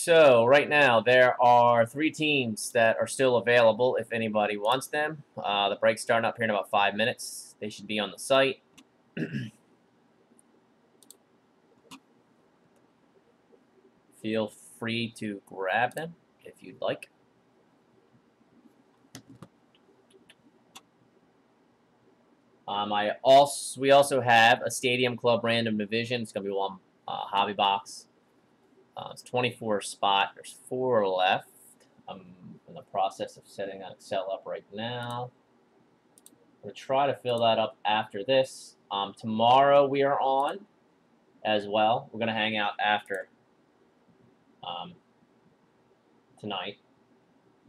So right now there are 3 teams that are still available if anybody wants them. The break's starting up here in about 5 minutes. They should be on the site. Feel free to grab them if you'd like. We also have a Stadium Club random division. It's going to be one hobby box. It's 24 spot. There's 4 left. I'm in the process of setting that Excel up right now. I'm going to try to fill that up after this. Tomorrow we are on as well. We're going to hang out after tonight,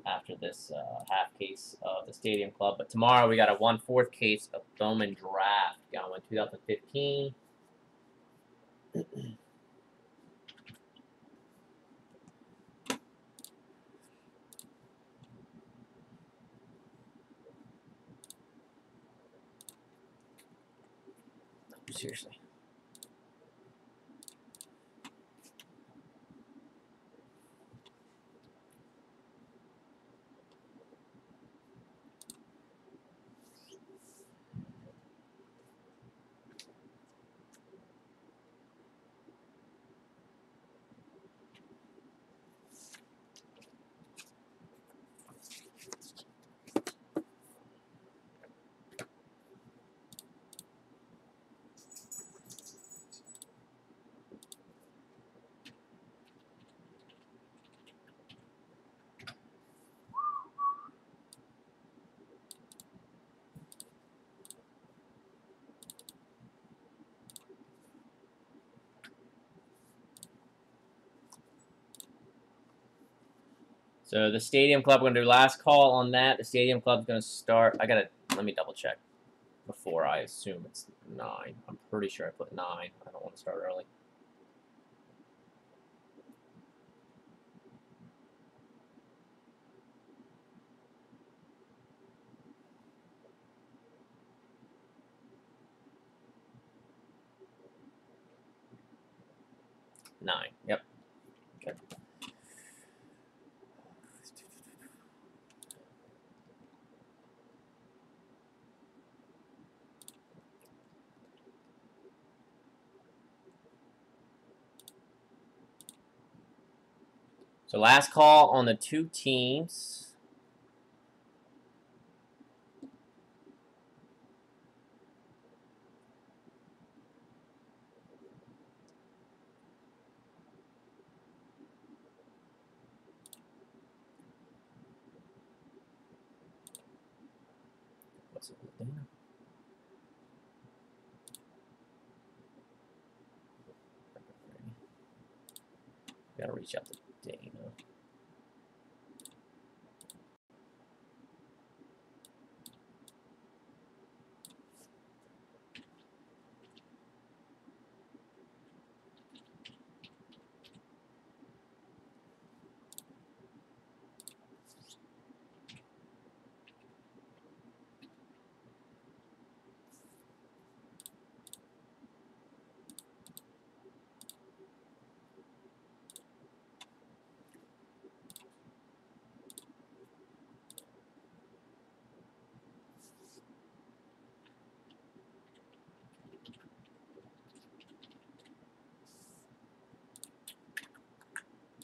after this half case of the Stadium Club. But tomorrow we got a 1/4 case of Bowman Draft going 2015. Seriously. So the Stadium Club, we're going to do last call on that. The Stadium Club's going to start. Let me double check before I assume it's 9. I'm pretty sure I put 9. I don't want to start early. Nine. Yep. Okay. So last call on the 2 teams. What's it there? Gotta reach out to Dana.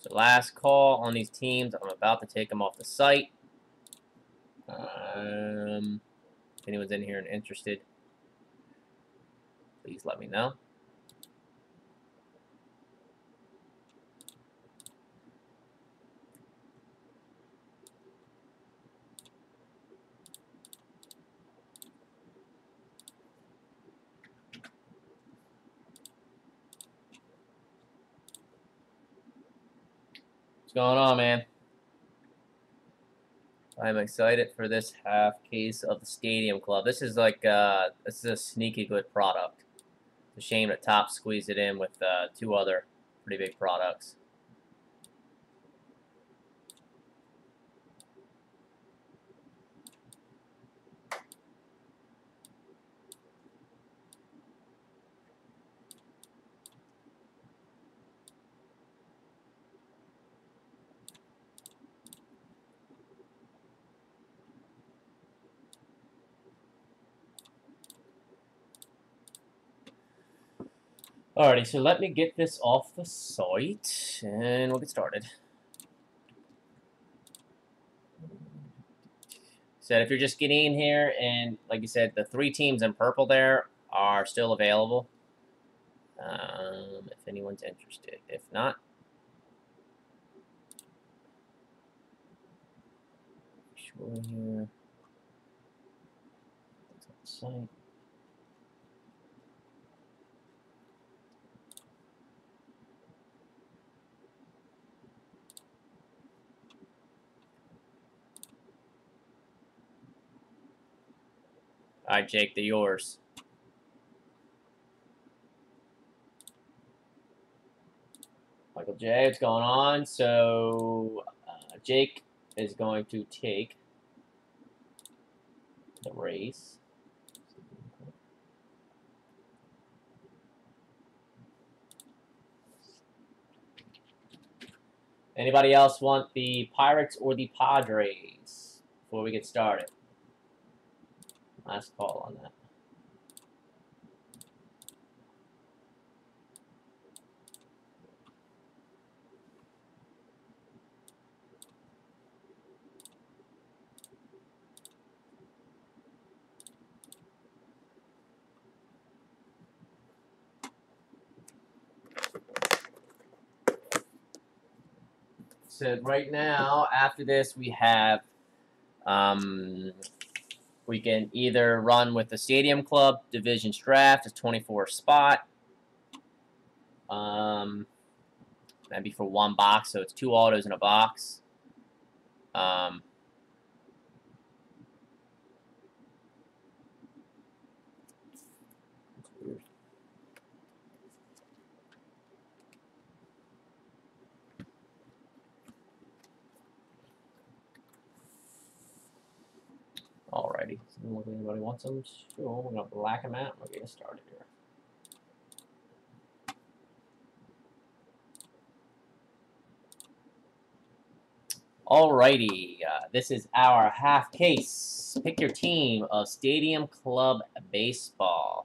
So last call on these teams. I'm about to take them off the site. If anyone's in here and interested, please let me know. What's going on, man? I'm excited for this half case of the Stadium Club. This is like this is a sneaky good product. It's a shame that Top squeezed it in with 2 other pretty big products. Alrighty, so let me get this off the site, and we'll get started. So if you're just getting in here, and like you said, the 3 teams in purple there are still available. If anyone's interested. If not, sure here. That's on the site. All right, Jake, they're yours. Michael J, what's going on? So, Jake is going to take the race. Anybody else want the Pirates or the Padres before we get started? Last call on that. So right now, after this, we have we can either run with the Stadium Club Divisions Draft, a 24 spot. That'd be for 1 box, so it's 2 autos in a box. Alrighty. So anybody wants them? Sure. We're gonna black them out. We're getting started here. Alrighty. This is our half case. Pick your team of Stadium Club Baseball.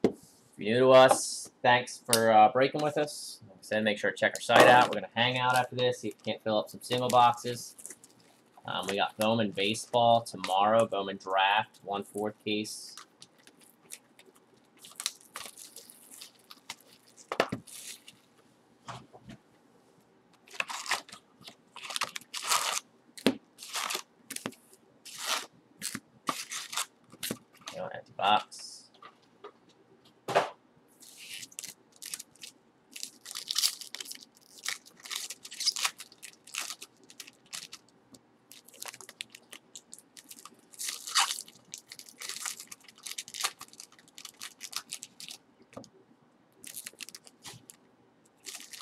If you're new to us, thanks for breaking with us. Like I said, make sure to check our site out. We're gonna hang out after this. See if we can't fill up some single boxes. We got Bowman Baseball tomorrow. Bowman Draft, 1/4 case. Empty box.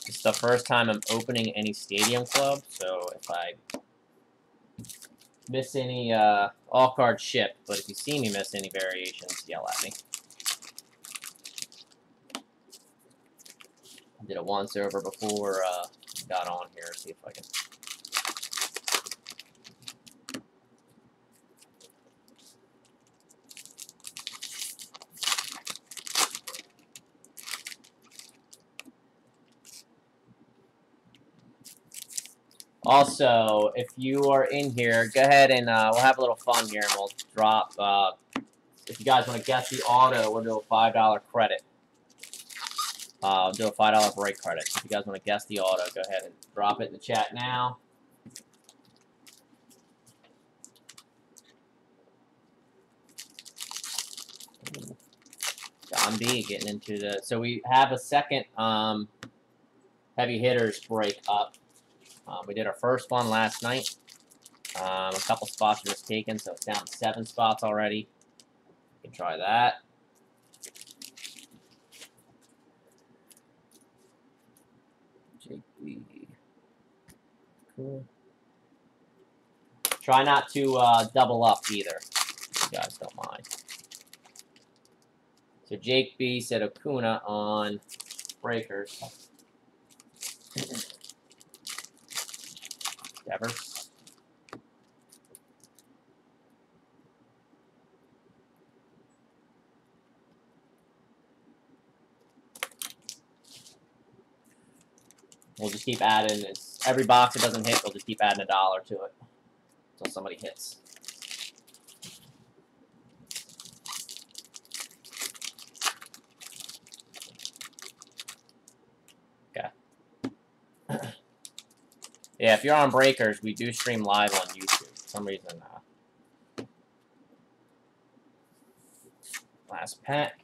This is the first time I'm opening any Stadium Club, so if I miss any all card ship, but if you see me miss any variations, yell at me. I did a once over before got on here. See if I can. Also, if you are in here, go ahead and we'll have a little fun here, and we'll drop. If you guys want to guess the auto, we'll do a $5 credit. I'll do a $5 break credit. So if you guys want to guess the auto, go ahead and drop it in the chat now. John B getting into the. So we have a second heavy hitters break up. We did our first one last night. A couple spots were just taken, so it's down to 7 spots already. You can try that. JB. Cool. Try not to double up either, if you guys don't mind. So Jake B said Acuna on breakers. Devers. We'll just keep adding. Every box that doesn't hit, we'll just keep adding $1 to it until somebody hits. Okay. Yeah, if you're on Breakers, we do stream live on YouTube. For some reason, last pack.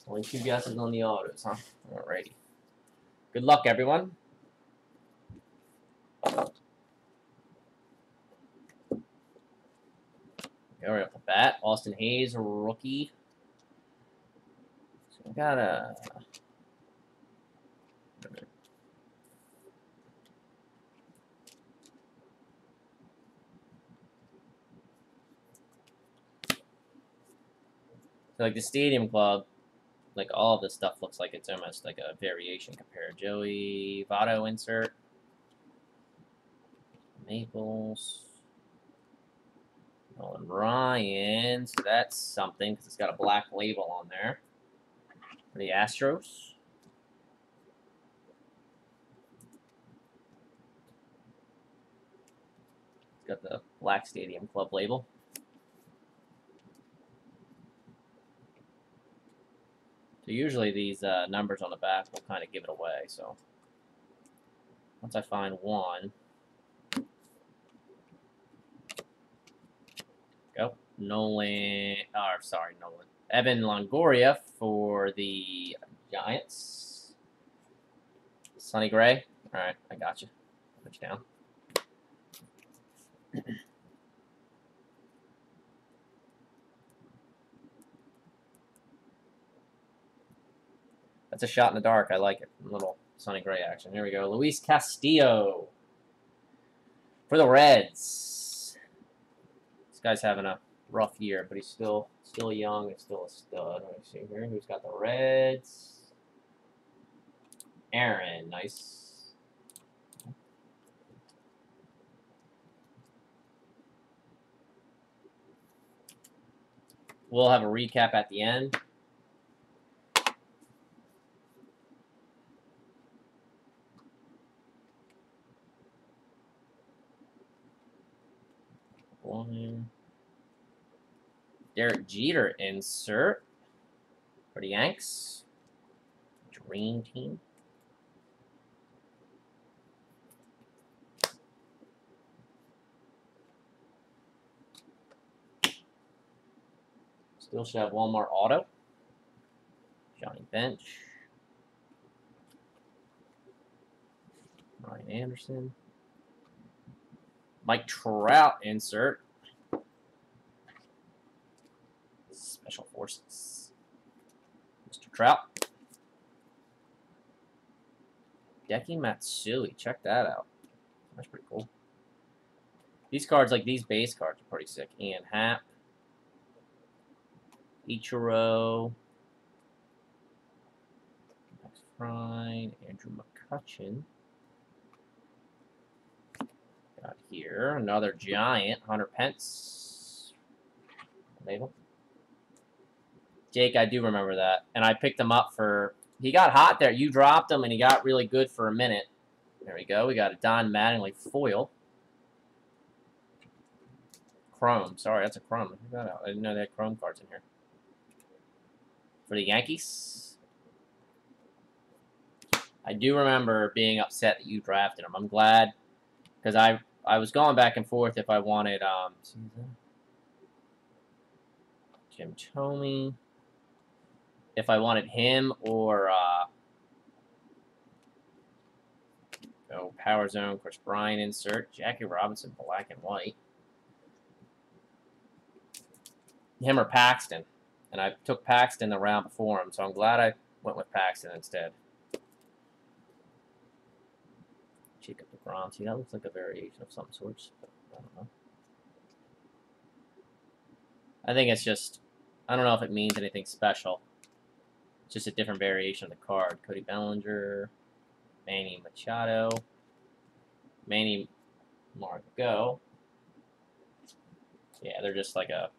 Only 2 guesses on the autos, huh? Alrighty. Good luck, everyone. Right off the bat, Austin Hayes, rookie. So we got a. So like the Stadium Club, like all of this stuff looks like it's almost like a variation compared. Joey Votto insert. Maples. Nolan Ryan. So that's something because it's got a black label on there. For the Astros. It's got the black Stadium Club label. So usually these numbers on the back will kind of give it away. So once I find one, go Nolan. Evan Longoria for the Giants. Sonny Gray. All right, I got you. Put you down. That's a shot in the dark. I like it. A little Sonny Gray action. Here we go. Luis Castillo for the Reds. This guy's having a rough year, but he's still young and still a stud. Let me see here. Who's got the Reds? Aaron. Nice. We'll have a recap at the end. One. Derek Jeter insert for the Yanks. Dream team. Still should have one more auto. Johnny Bench. Ryan Anderson. Mike Trout insert. Special Forces. Mr. Trout. Deki Matsui. Check that out. That's pretty cool. These cards, like these base cards, are pretty sick. Ian Happ. Ichiro. Max Fried. Andrew McCutchen. Got here another Giant. Hunter Pence. Label. Jake, I do remember that. And I picked him up for... He got hot there. You dropped him, and he got really good for a minute. There we go. We got a Don Mattingly foil. Chrome. Sorry, that's a Chrome. I didn't know they had Chrome cards in here. For the Yankees. I do remember being upset that you drafted him. I'm glad, because I was going back and forth if I wanted Jim Thome, if I wanted him or Power Zone, Chris Bryant insert, Jackie Robinson, black and white. Him or Paxton. And I took Paxton the round before him, so I'm glad I went with Paxton instead. Check up the bronze. See, that looks like a variation of some sorts. I don't know. I think it's just, I don't know if it means anything special. It's just a different variation of the card. Cody Bellinger, Manny Machado, Manny Margot. Yeah, they're just like a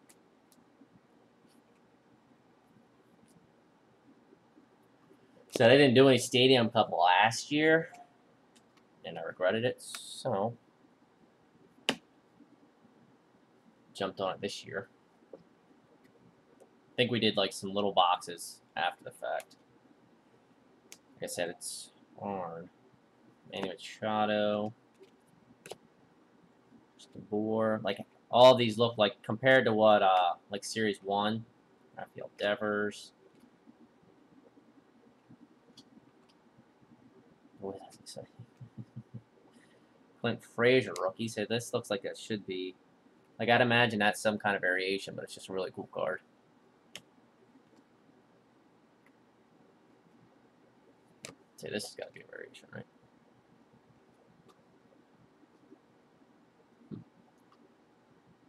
So they didn't do any Stadium Cup last year, and I regretted it, so jumped on it this year. I think we did like some little boxes after the fact. Like I said, it's on Manny Machado, DeBoer. Like all these look like compared to what like Series 1, Rafael Devers. What does he say? Clint Frazier rookie. So this looks like it should be. Like I'd imagine that's some kind of variation, but it's just a really cool card. So this has got to be a variation, right?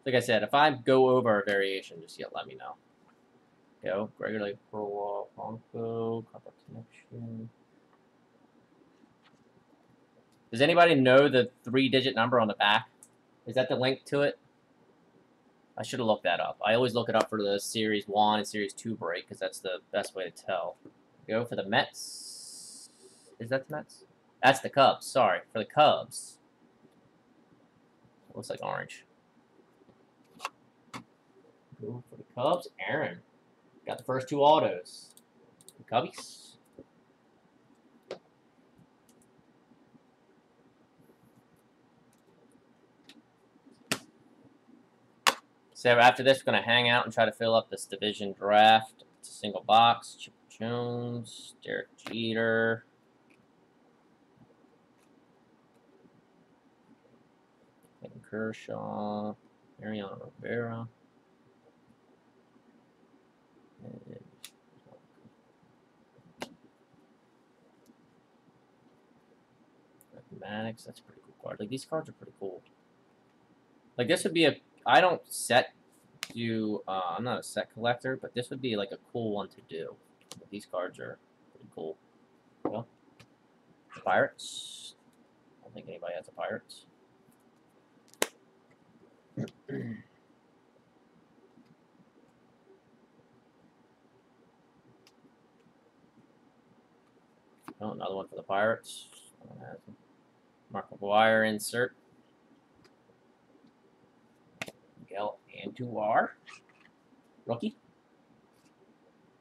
Like I said, if I go over a variation, just let me know. Go. Gregory Pearl, Bronco, Copper Connection. Does anybody know the 3-digit number on the back? Is that the link to it? I should have looked that up. I always look it up for the Series 1 and Series 2 break because that's the best way to tell. Go for the Mets. Is that the Mets? That's the Cubs. Sorry. For the Cubs. It looks like orange. Go for the Cubs. Aaron. Got the first 2 autos. The Cubbies. So after this, we're going to hang out and try to fill up this division draft. It's a single box. Chip Jones, Derek Jeter. Clayton Kershaw, Mariano Rivera. Mathematics, that's a pretty cool card. Like, these cards are pretty cool. Like, this would be a... I don't set do... I'm not a set collector, but this would be, like, a cool one to do. But these cards are pretty cool. Well, Pirates. I don't think anybody has a Pirates. Oh, another one for the Pirates. Mark McGuire insert. Miguel Andujar. Rookie.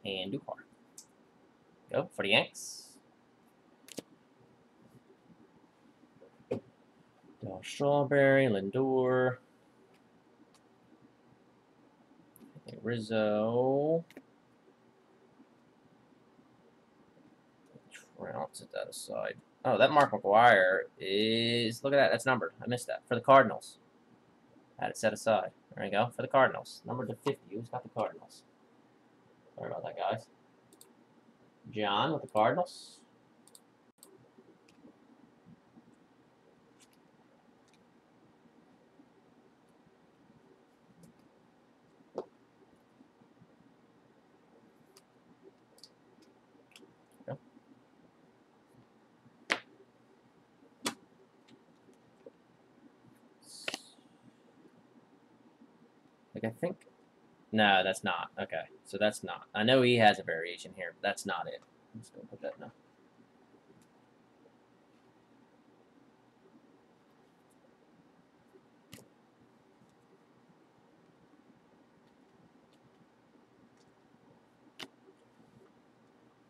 Andujar. Go for the Yanks. Del Strawberry, Lindor. Rizzo. Trout, set that aside. Oh, that Mark McGuire is... Look at that. That's numbered. I missed that. For the Cardinals. Had it set aside. There we go. For the Cardinals. Numbered to 50. Who's got the Cardinals? Sorry about that, guys. John with the Cardinals. Like, I think... No, that's not. Okay, so that's not. I know he has a variation here, but that's not it. I'm just going to put that now.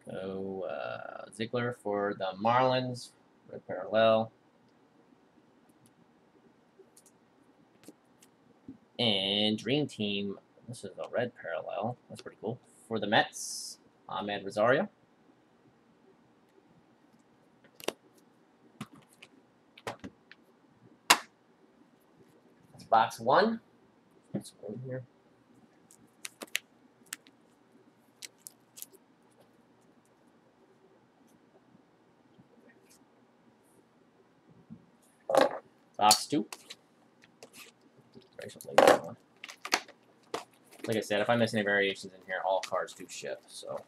Go Ziegler for the Marlins. Red parallel. And Dream Team. This is a red parallel. That's pretty cool. For the Mets, Ahmed Rosario. That's box 1. Let's go in here. Box 2. Like I said, if I miss any variations in here, all cards do ship, so.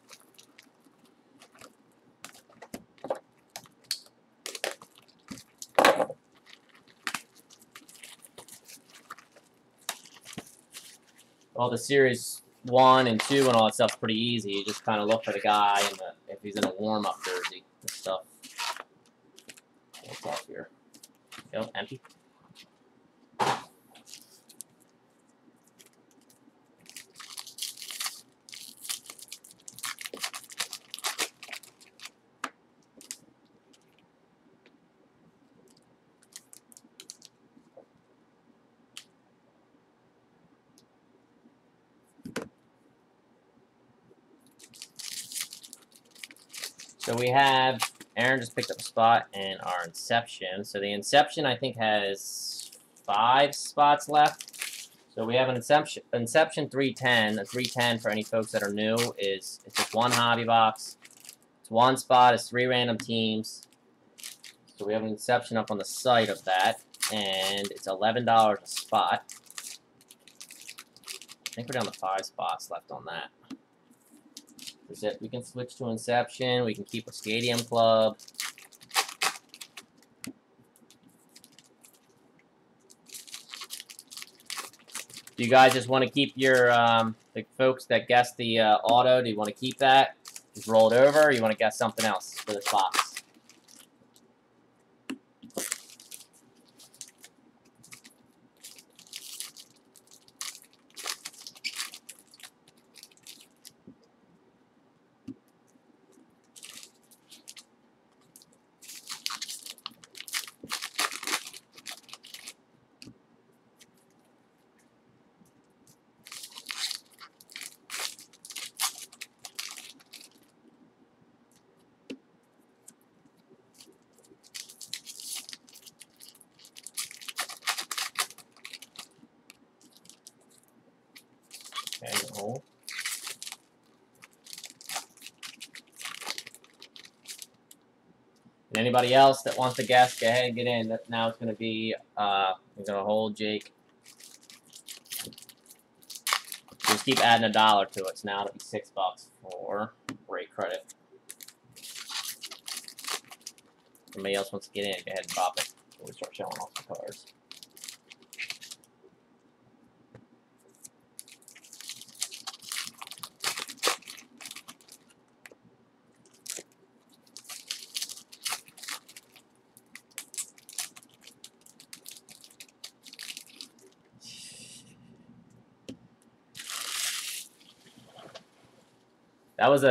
Well, the series 1 and 2 and all that stuff's pretty easy. You just kind of look for the guy and if he's in a warm-up jersey and stuff. What's up here? Go, empty. So we have, Aaron just picked up a spot in our Inception. So the Inception, I think, has 5 spots left. So we have an Inception 310. A 310, for any folks that are new, is it's just 1 hobby box. It's 1 spot. It's 3 random teams. So we have an Inception up on the site of that. And it's $11 a spot. I think we're down to 5 spots left on that. That's it. We can switch to Inception. We can keep a Stadium Club. Do you guys just want to keep your, the folks that guessed the auto, do you want to keep that? Just roll it over, or you want to guess something else for this box? Okay, roll. And anybody else that wants to guess, go ahead and get in. Now it's going to be, we're going to hold Jake. Just keep adding $1 to it. So now it'll be $6 for break credit. Somebody else wants to get in, go ahead and pop it before we start showing off the cards. That was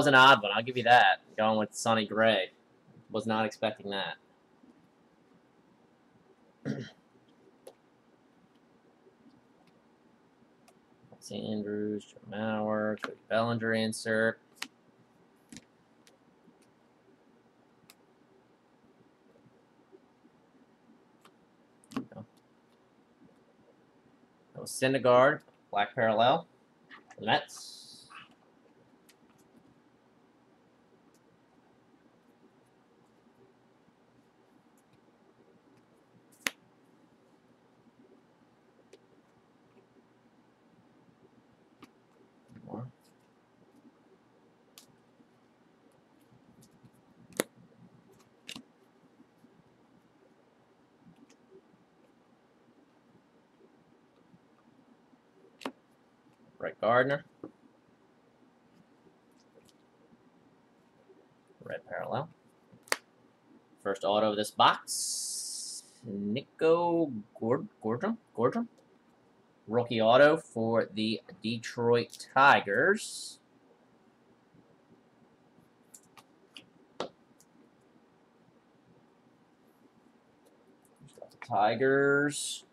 an odd one. I'll give you that. Going with Sonny Gray. Was not expecting that. Andrews, Mauer, Cody Bellinger insert. That was Syndergaard, black parallel. The Mets. More. Brett Gardner. Red parallel. First auto of this box. Nico Gordon. Rookie auto for the Detroit Tigers. Tigers.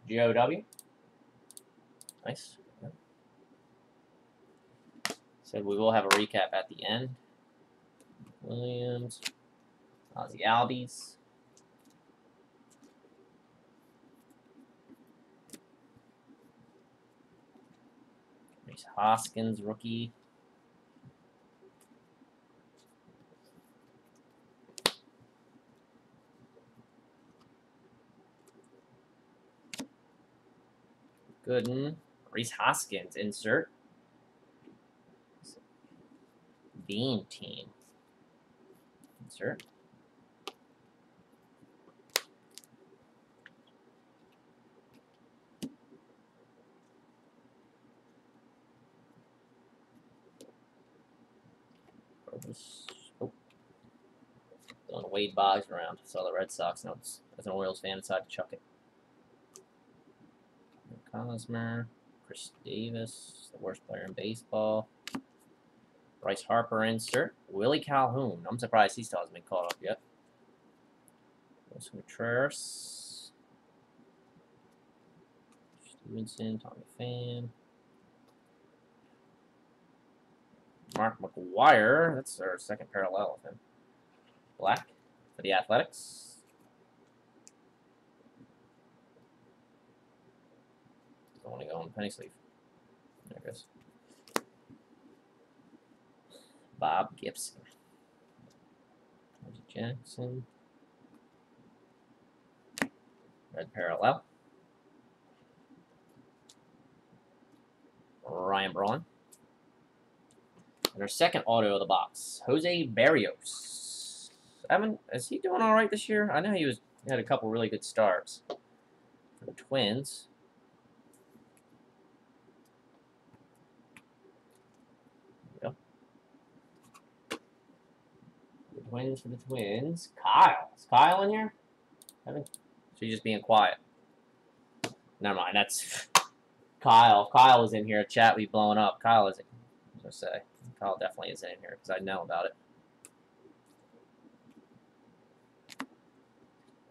GOW. Nice. Said we will have a recap at the end. Williams. Ozzie Albies. Reese Hoskins, rookie. Gooden. Reese Hoskins, insert. Beam team. Insert. Oh, throwing Wade Boggs around. Saw the Red Sox notes. As an Orioles fan, decided to chuck it. Cosmer, Chris Davis, the worst player in baseball. Bryce Harper insert. Willie Calhoun. I'm surprised he still hasn't been caught up yet. Los Contreras. Stevenson, Tommy Pham. Mark McGuire. That's our second parallel of him. Black for the Athletics. Don't want to go on penny sleeve. There it goes. Bob Gibson. Reggie Jackson. Red parallel. Ryan Braun. And our second auto of the box, Jose Barrios. Is he doing all right this year? I know he had a couple really good starts for the Twins. There we go. Twins for the Twins. Kyle. Is Kyle in here? So he's just being quiet. Never mind. That's Kyle. If Kyle was in here, chat would be blowing up. Kyle isn't. I was going to say. Kyle definitely isn't in here because I know about it.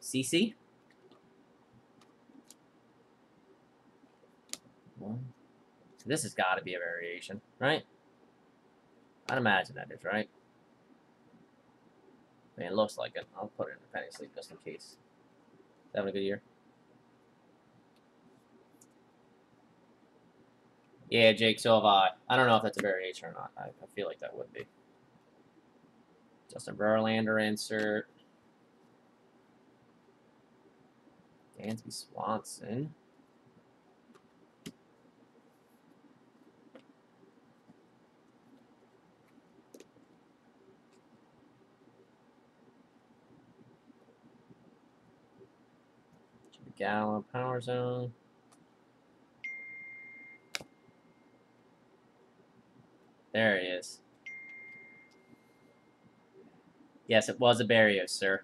CC. This has got to be a variation, right? I'd imagine that is, right? I mean, it looks like it. I'll put it in the penny sleeve just in case. Having a good year. Yeah, Jake, so have I. I don't know if that's a variation or not. I feel like that would be. Justin Verlander insert. Dansby Swanson. Jimmy Gallo, Power Zone. There he is. Yes, it was a Barrios, sir.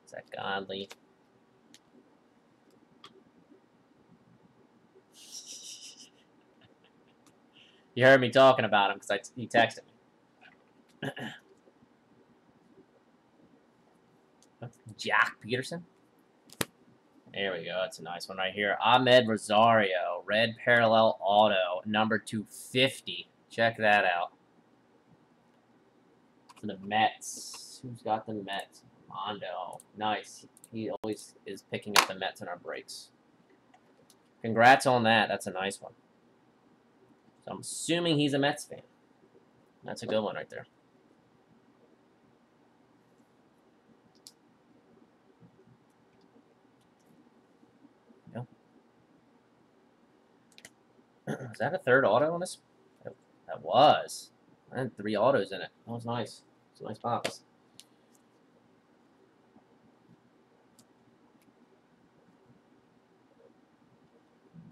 Is that Godly? You heard me talking about him because he texted me. Jack Peterson. There we go. That's a nice one right here. Ahmed Rosario, red parallel auto, number 250. Check that out. For the Mets. Who's got the Mets? Mondo. Nice. He always is picking up the Mets in our breaks. Congrats on that. That's a nice one. So I'm assuming he's a Mets fan. That's a good one right there. Is that a third auto on this? That was. I had 3 autos in it. That was nice. It's a nice box.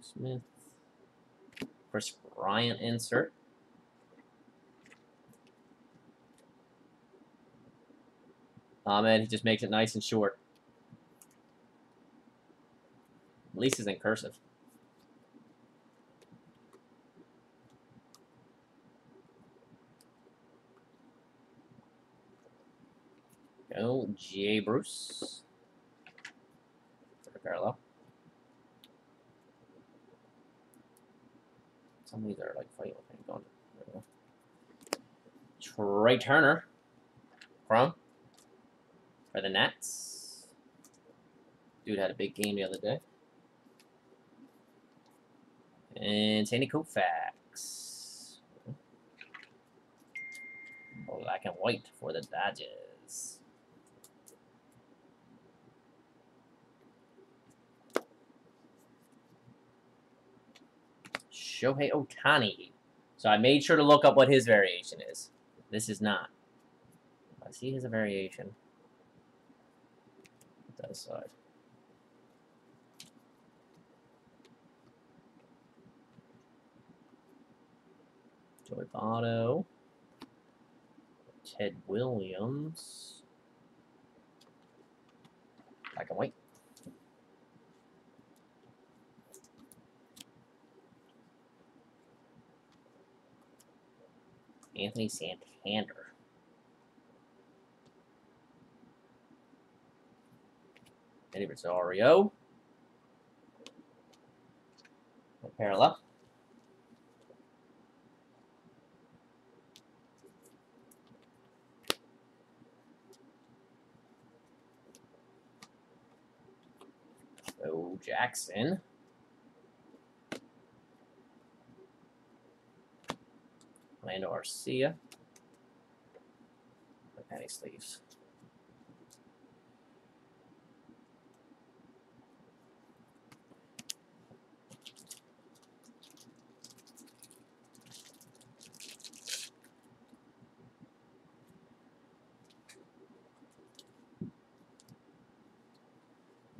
Smith. Chris Bryant insert. Man, he just makes it nice and short. At least it's in cursive. Go, Jay Bruce. Parallel. Some of these are like fighting with me. Going. Trey Turner. Chrome. For the Nats. Dude had a big game the other day. And Sandy Koufax. Black and white for the Dodgers. Shohei Ohtani. So I made sure to look up what his variation is. This is not. I see his variation. Put that aside. Joey Votto. Ted Williams. Black and white. Anthony Santander. Eddie Rosario. Parallel. Bo Jackson. Lando Arcia. The penny sleeves.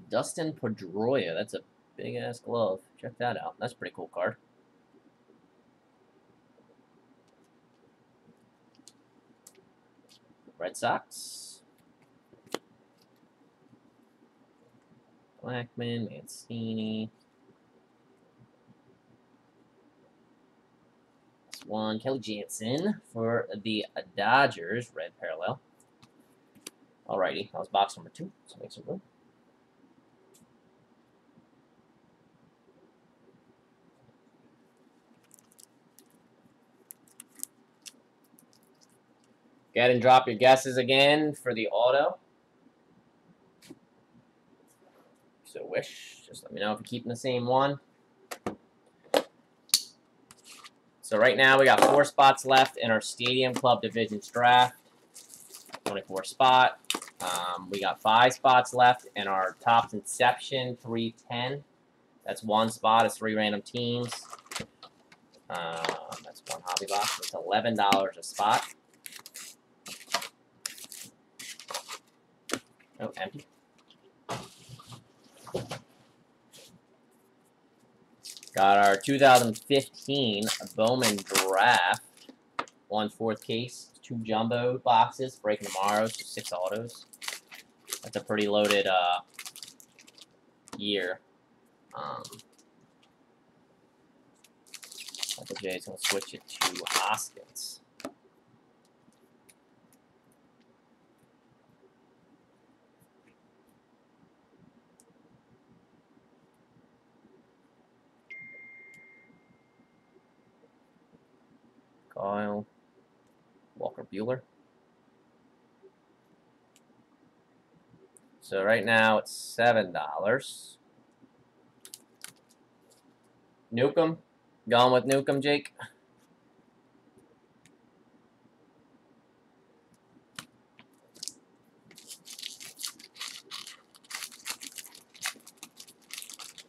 Dustin Pedroia. That's a big-ass glove. Check that out. That's a pretty cool card. Red Sox. Blackman, Mancini. That's one. Kelly Jansen for the Dodgers. Red parallel. Alrighty. That was box number 2. So make some room. Go ahead and drop your guesses again for the auto. So wish. Just let me know if you're keeping the same one. So right now we got 4 spots left in our Stadium Club Divisions draft. 24 spot. We got 5 spots left in our Topps Inception 310. That's 1 spot. It's 3 random teams. That's 1 hobby box. It's $11 a spot. Oh, empty. Got our 2015 Bowman Draft. 1/4 case. 2 jumbo boxes. Breaking tomorrow, so 6 autos. That's a pretty loaded year. Michael J's going to switch it to Hoskins. Kyle. Walker Buehler. So right now it's $7. Newcomb. Going with Newcomb, Jake.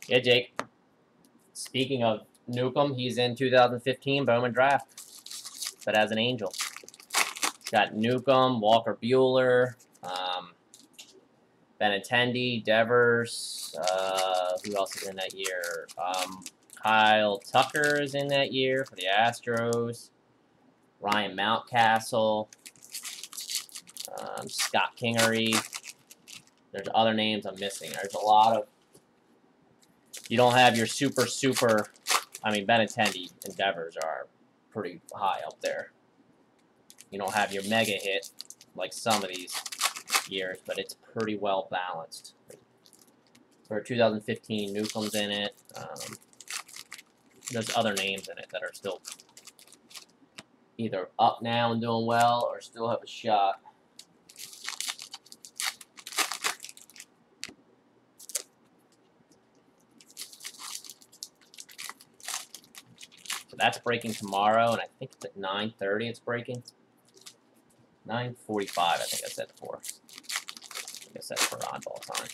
Yeah, Jake. Speaking of Newcomb, he's in 2015 Bowman Draft, but as an Angel. Got Newcomb, Walker Buehler, Benintendi, Devers. Who else is in that year? Kyle Tucker is in that year for the Astros. Ryan Mountcastle. Scott Kingery. There's other names I'm missing. There's a lot of... You don't have your super... I mean, Benintendi and Devers are pretty high up there. You don't have your mega hit like some of these years, but it's pretty well balanced. For 2015, Newcomb's in it. There's other names in it that are still either up now and doing well or still have a shot. So that's breaking tomorrow, and I think it's at 9:30 it's breaking. 9:45, I think I said before. I think I said for oddball time.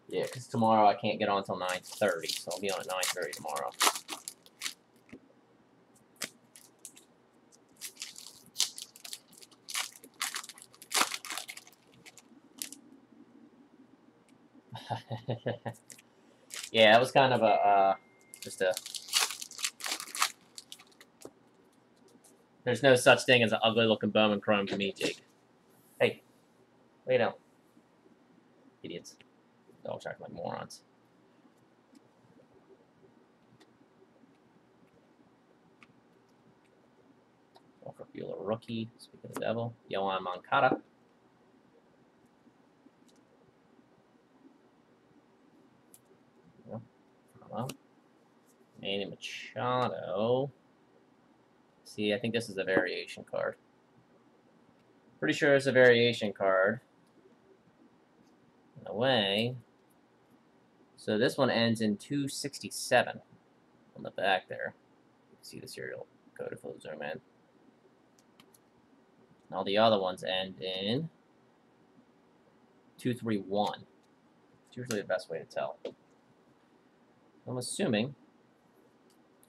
Yeah, because tomorrow I can't get on until 9:30, so I'll be on at 9:30 tomorrow. Yeah, that was kind of a, just a There's no such thing as an ugly-looking Bowman Chrome to me, Jake. Hey, lay down. Idiots. Dogs act like morons. Walker Buehler rookie. Speaking of the devil. Yohan Moncada. Manny Machado. See, I think this is a variation card. Pretty sure it's a variation card. In a way. So this one ends in 267 on the back there. You can see the serial code if we'll zoom in. And all the other ones end in 231. It's usually the best way to tell. I'm assuming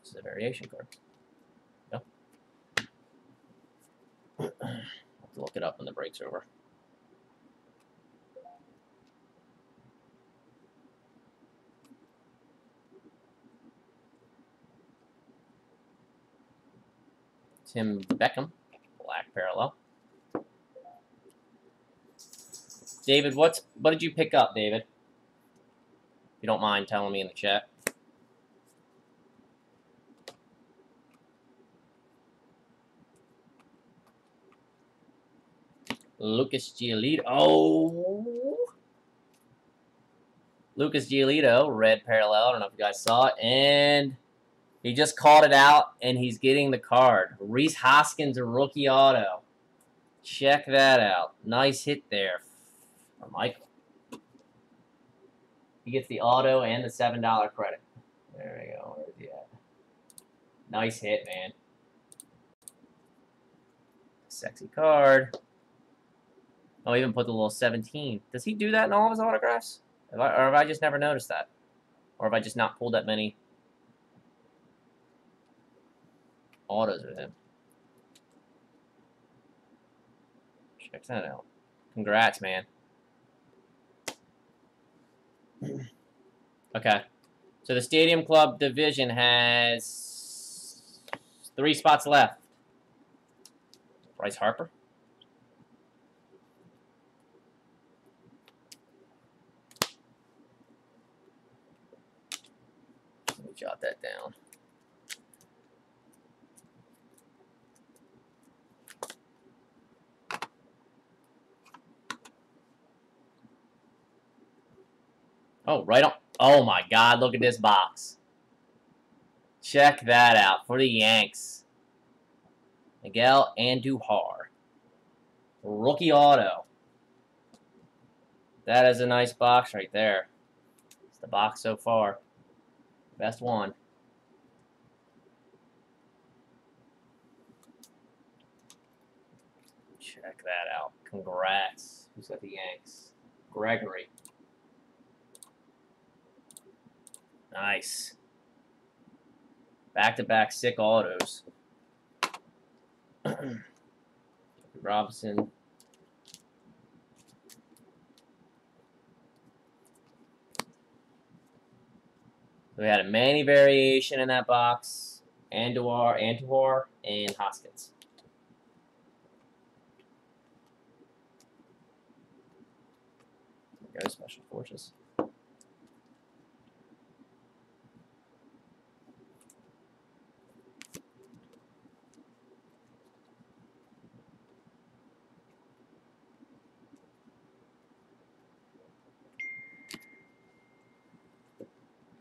this is a variation card. Yep. I'll have to look it up when the break's over. Tim Beckham, black parallel. David, what did you pick up, David? If you don't mind telling me in the chat. Lucas Giolito. Oh! Lucas Giolito, red parallel. I don't know if you guys saw it. And he just called it out, and he's getting the card. Rhys Hoskins, a rookie auto. Check that out. Nice hit there for Michael. He gets the auto and the $7 credit. There we go. Where's he at? Nice hit, man. Sexy card. Oh, even put the little 17. Does he do that in all of his autographs? Or have I just never noticed that? Or have I just not pulled that many autos with him? Check that out. Congrats, man. Okay. So the Stadium Club division has 3 spots left. Bryce Harper. Let me jot that down. Oh, right on. Oh my God, look at this box. Check that out for the Yanks. Miguel Andujar. Rookie auto. That is a nice box right there. It's the box so far. Best one. Check that out. Congrats. Who's got the Yanks? Gregory. Nice. Back-to-back sick autos. Robinson. We had a Manny variation in that box. Andujar, and Hoskins. There we go, Special Forces.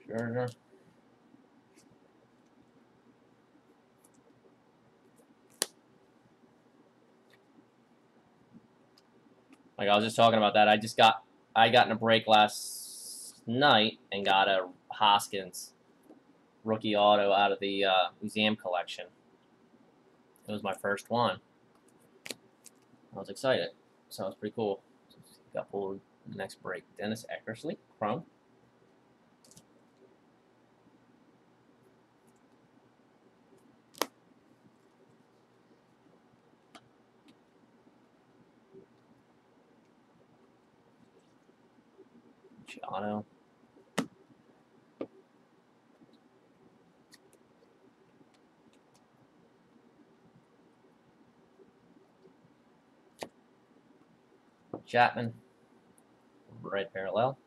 Sure. Like I was just talking about that. I got in a break last night and got a Hoskins rookie auto out of the museum collection. It was my first one. I was excited. So it was pretty cool. So got pulled in the next break. Dennis Eckersley, Chrome. Auto. Chapman. Red parallel.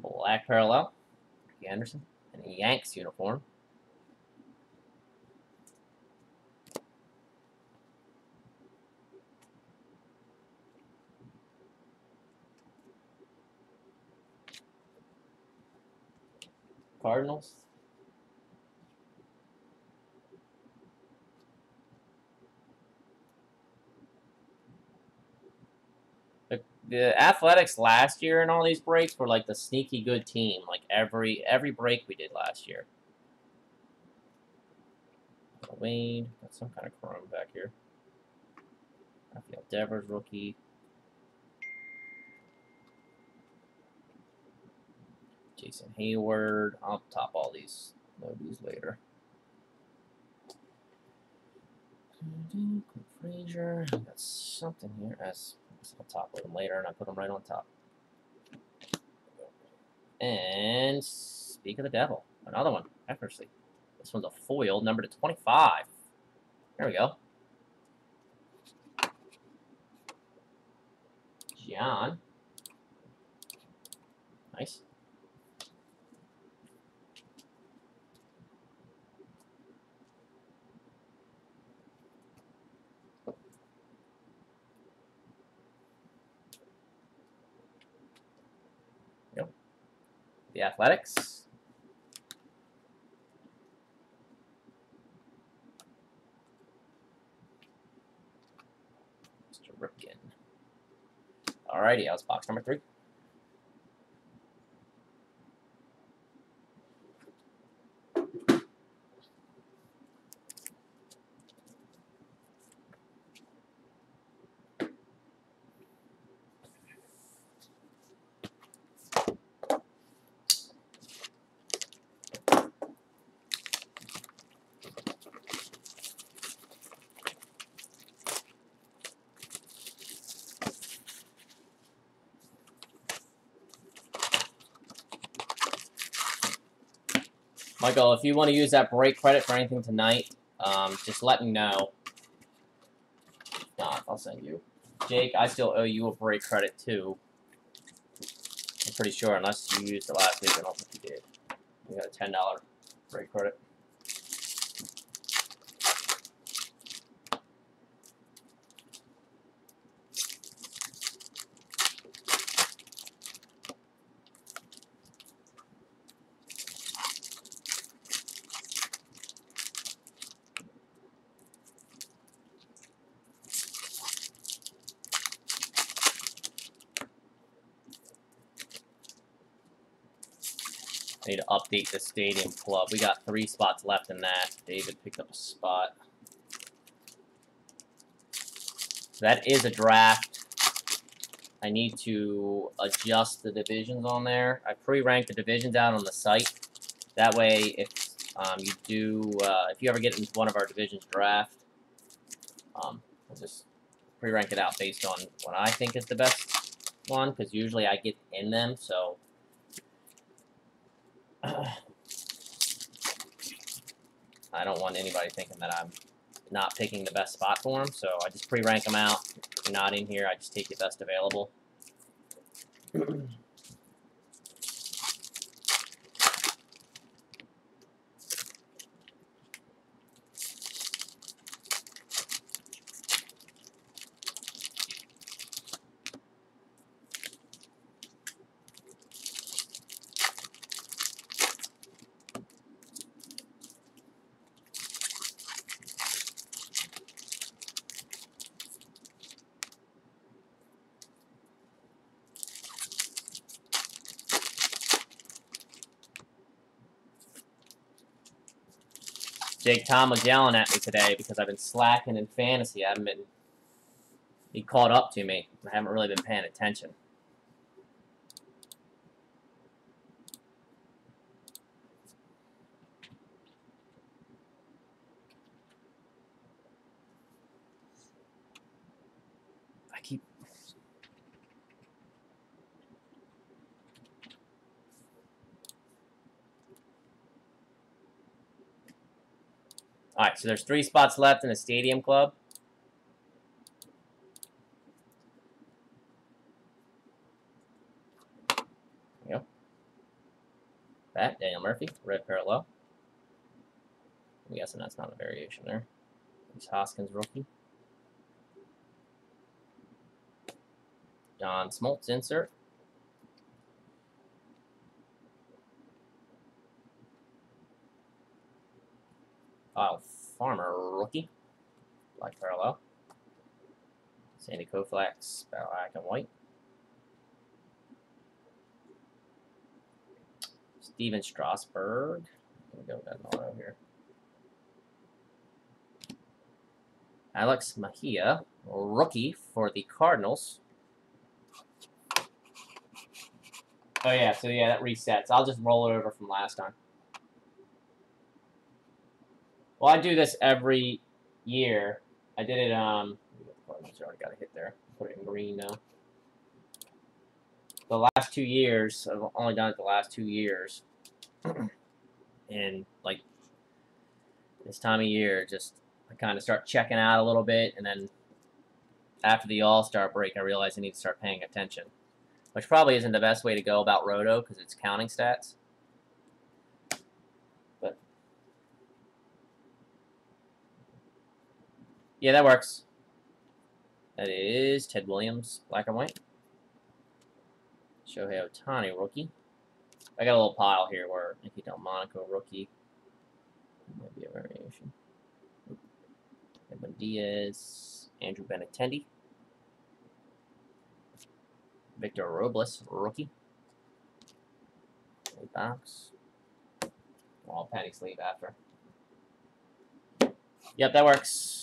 Black parallel. Anderson. And a Yanks uniform. Cardinals. The Athletics last year and all these breaks were like the sneaky good team. Like every break we did last year. Wade, got some kind of chrome back here. Rafael Devers, rookie. Jason Hayward. I'll top all these logos later. Frazier. Got something here. I'll top load them later, and I put them right on top. And speak of the devil, another one. Eckersley. This one's a foil, number to 25. There we go. John. Nice. Yep. The Athletics. Mr. Ripken. Alrighty, that was box number 3. Michael, if you want to use that break credit for anything tonight, just let me know. If not, I'll send you. Jake, I still owe you a break credit too. I'm pretty sure, unless you used it last week. I don't think you did. You got a $10 break credit. I need to update the Stadium Club. We got 3 spots left in that. David picked up a spot. That is a draft. I need to adjust the divisions on there. I pre-ranked the divisions out on the site. That way, if if you ever get into one of our divisions draft, I'll just pre-rank it out based on what I think is the best one, because usually I get in them, so I don't want anybody thinking that I'm not picking the best spot for them, so I just pre-rank them out. If you're not in here, I just take the best available. Jake, Tom was yelling at me today because I've been slacking in fantasy. He caught up to me. I haven't really been paying attention. keep. All right, so there's 3 spots left in the Stadium Club. There you go. That, Daniel Murphy, red parallel. I'm guessing that's not a variation there. He's Hoskins, rookie. John Smoltz, insert. Kyle Farmer, rookie. Black parallel. Sandy Koufax, black and white. Steven Strasburg. I'm going to go with that auto here. Alex Mejia, rookie for the Cardinals. Oh yeah, so yeah, that resets. I'll just roll it over from last time. Well, I do this every year. I did it, Cardinals already got a hit there. Put it in green now. The last 2 years, I've only done it the last 2 years. And, like, this time of year, just, I kind of start checking out a little bit, and then after the All-Star break, I realized I need to start paying attention. Which probably isn't the best way to go about Roto, because it's counting stats. But yeah, that works. That is Ted Williams, black and white. Shohei Ohtani, rookie. I got a little pile here where Nicky Delmonico, rookie. Might be a variation. Edwin Diaz, Andrew Benintendi. Victor Robles, rookie. Box. All penny sleeve after. Yep, that works.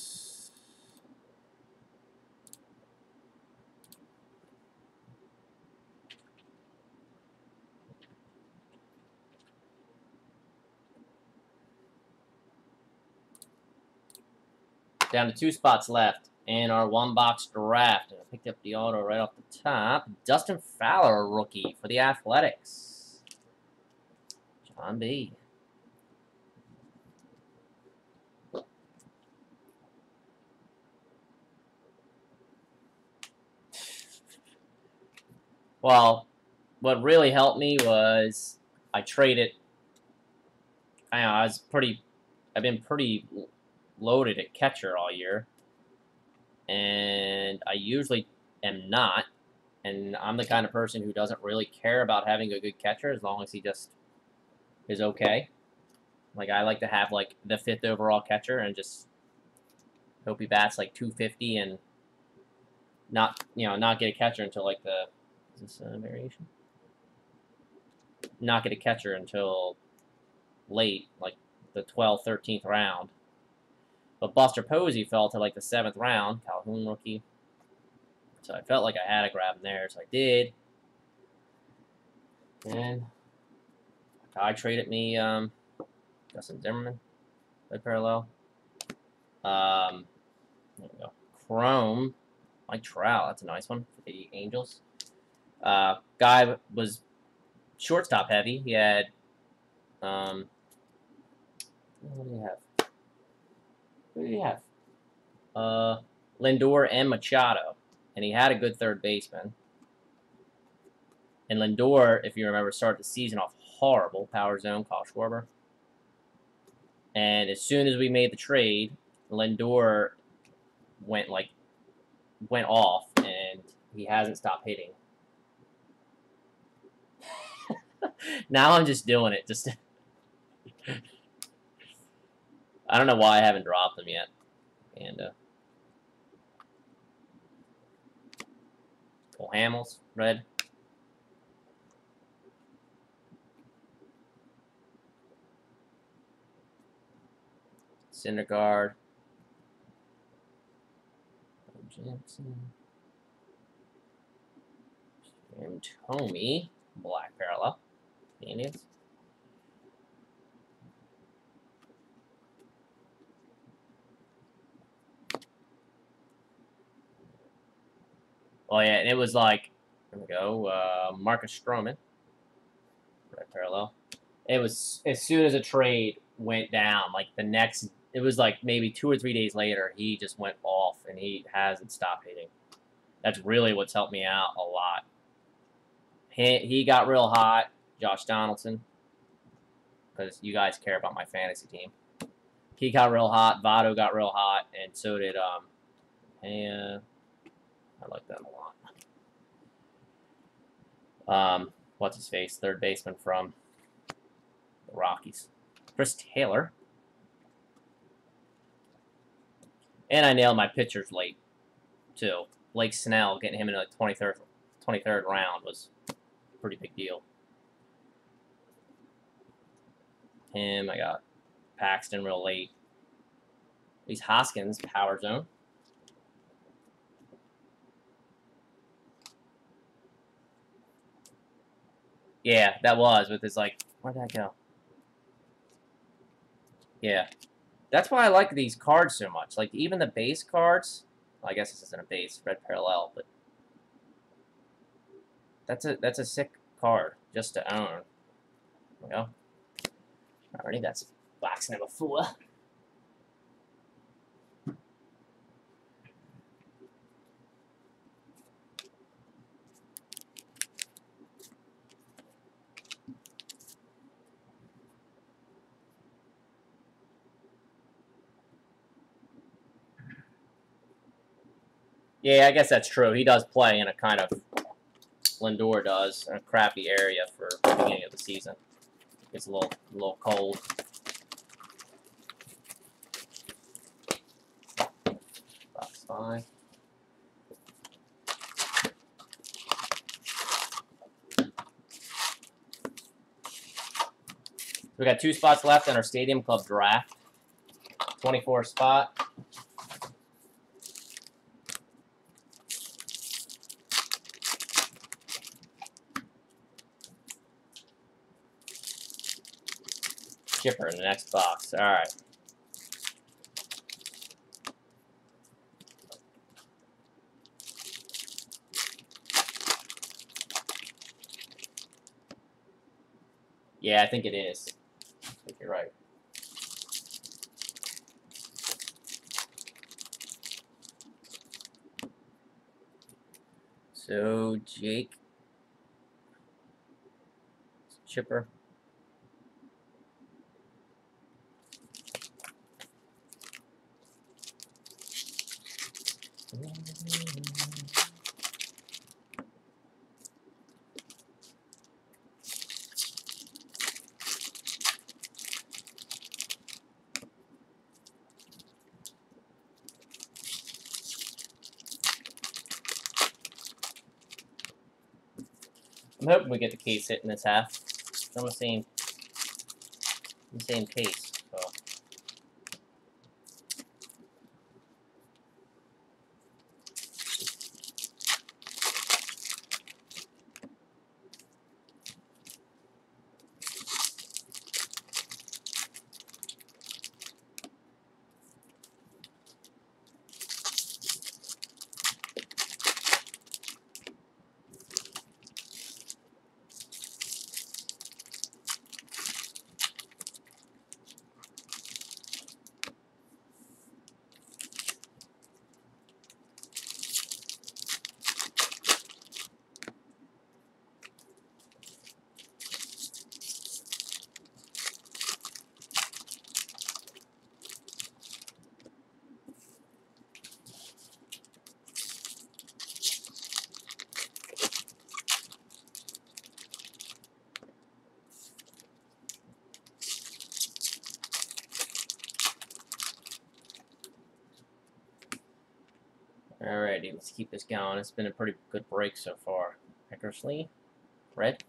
Down to 2 spots left in our 1-box draft. And I picked up the auto right off the top. Dustin Fowler, rookie for the Athletics. John B. Well, what really helped me was I traded. I've been pretty loaded at catcher all year, and I usually am not. And I'm the kind of person who doesn't really care about having a good catcher as long as he just is okay. Like, I like to have, like, the 5th overall catcher and just hope he bats, like, 250 and not get a catcher until, like, the... Is this a variation? Not get a catcher until late, like, the 12th, 13th round. But Buster Posey fell to, like, the 7th round. Calhoun, rookie. So I felt like I had to grab him there, so I did. And I traded me Justin Zimmerman, red parallel. There we go. Chrome, Mike Trout, that's a nice one for the Angels. Guy was shortstop heavy. He had, what do you have? Who do you have? Lindor and Machado. And he had a good third baseman. And Lindor, if you remember, started the season off horrible. Power zone, Kyle Schwarber. And as soon as we made the trade, Lindor went off, and he hasn't stopped hitting. Now I'm just doing it. Just I don't know why I haven't dropped him yet. And Cole Hamels, red. Syndergaard. Jansen. And Tomey, black parallel. The Indians. Oh yeah, and it was like, here we go, Marcus Stroman, red parallel. It was as soon as a trade went down, like the next, it was like maybe 2 or 3 days later, he just went off, and he hasn't stopped hitting. That's really what's helped me out a lot. He got real hot, Josh Donaldson, because you guys care about my fantasy team. He got real hot, Votto got real hot, and so did and I like that a lot. What's his face? Third baseman from the Rockies. Chris Taylor. And I nailed my pitchers late, too. Blake Snell, getting him in the 23rd round was a pretty big deal. Him, I got Paxton real late. These Hoskins, Power Zone. Yeah, that was with his, like, where'd that go? Yeah. That's why I like these cards so much. Like, even the base cards, well, I guess this isn't a base, red parallel, but that's a sick card just to own. There we go. Alrighty, that's box number 4. Yeah, I guess that's true. He does play in a kind of, Lindor does, in a crappy area for the beginning of the season. It's a little cold. Box 5. We got 2 spots left in our Stadium Club draft. 24 spot. Chipper in the next box. All right. Yeah, I think it is. I think you're right. So, Jake. Chipper. I'm hoping we get the case hit in this half. It's on the same case. So. Alrighty, let's keep this going. It's been a pretty good break so far. Eckersley, red.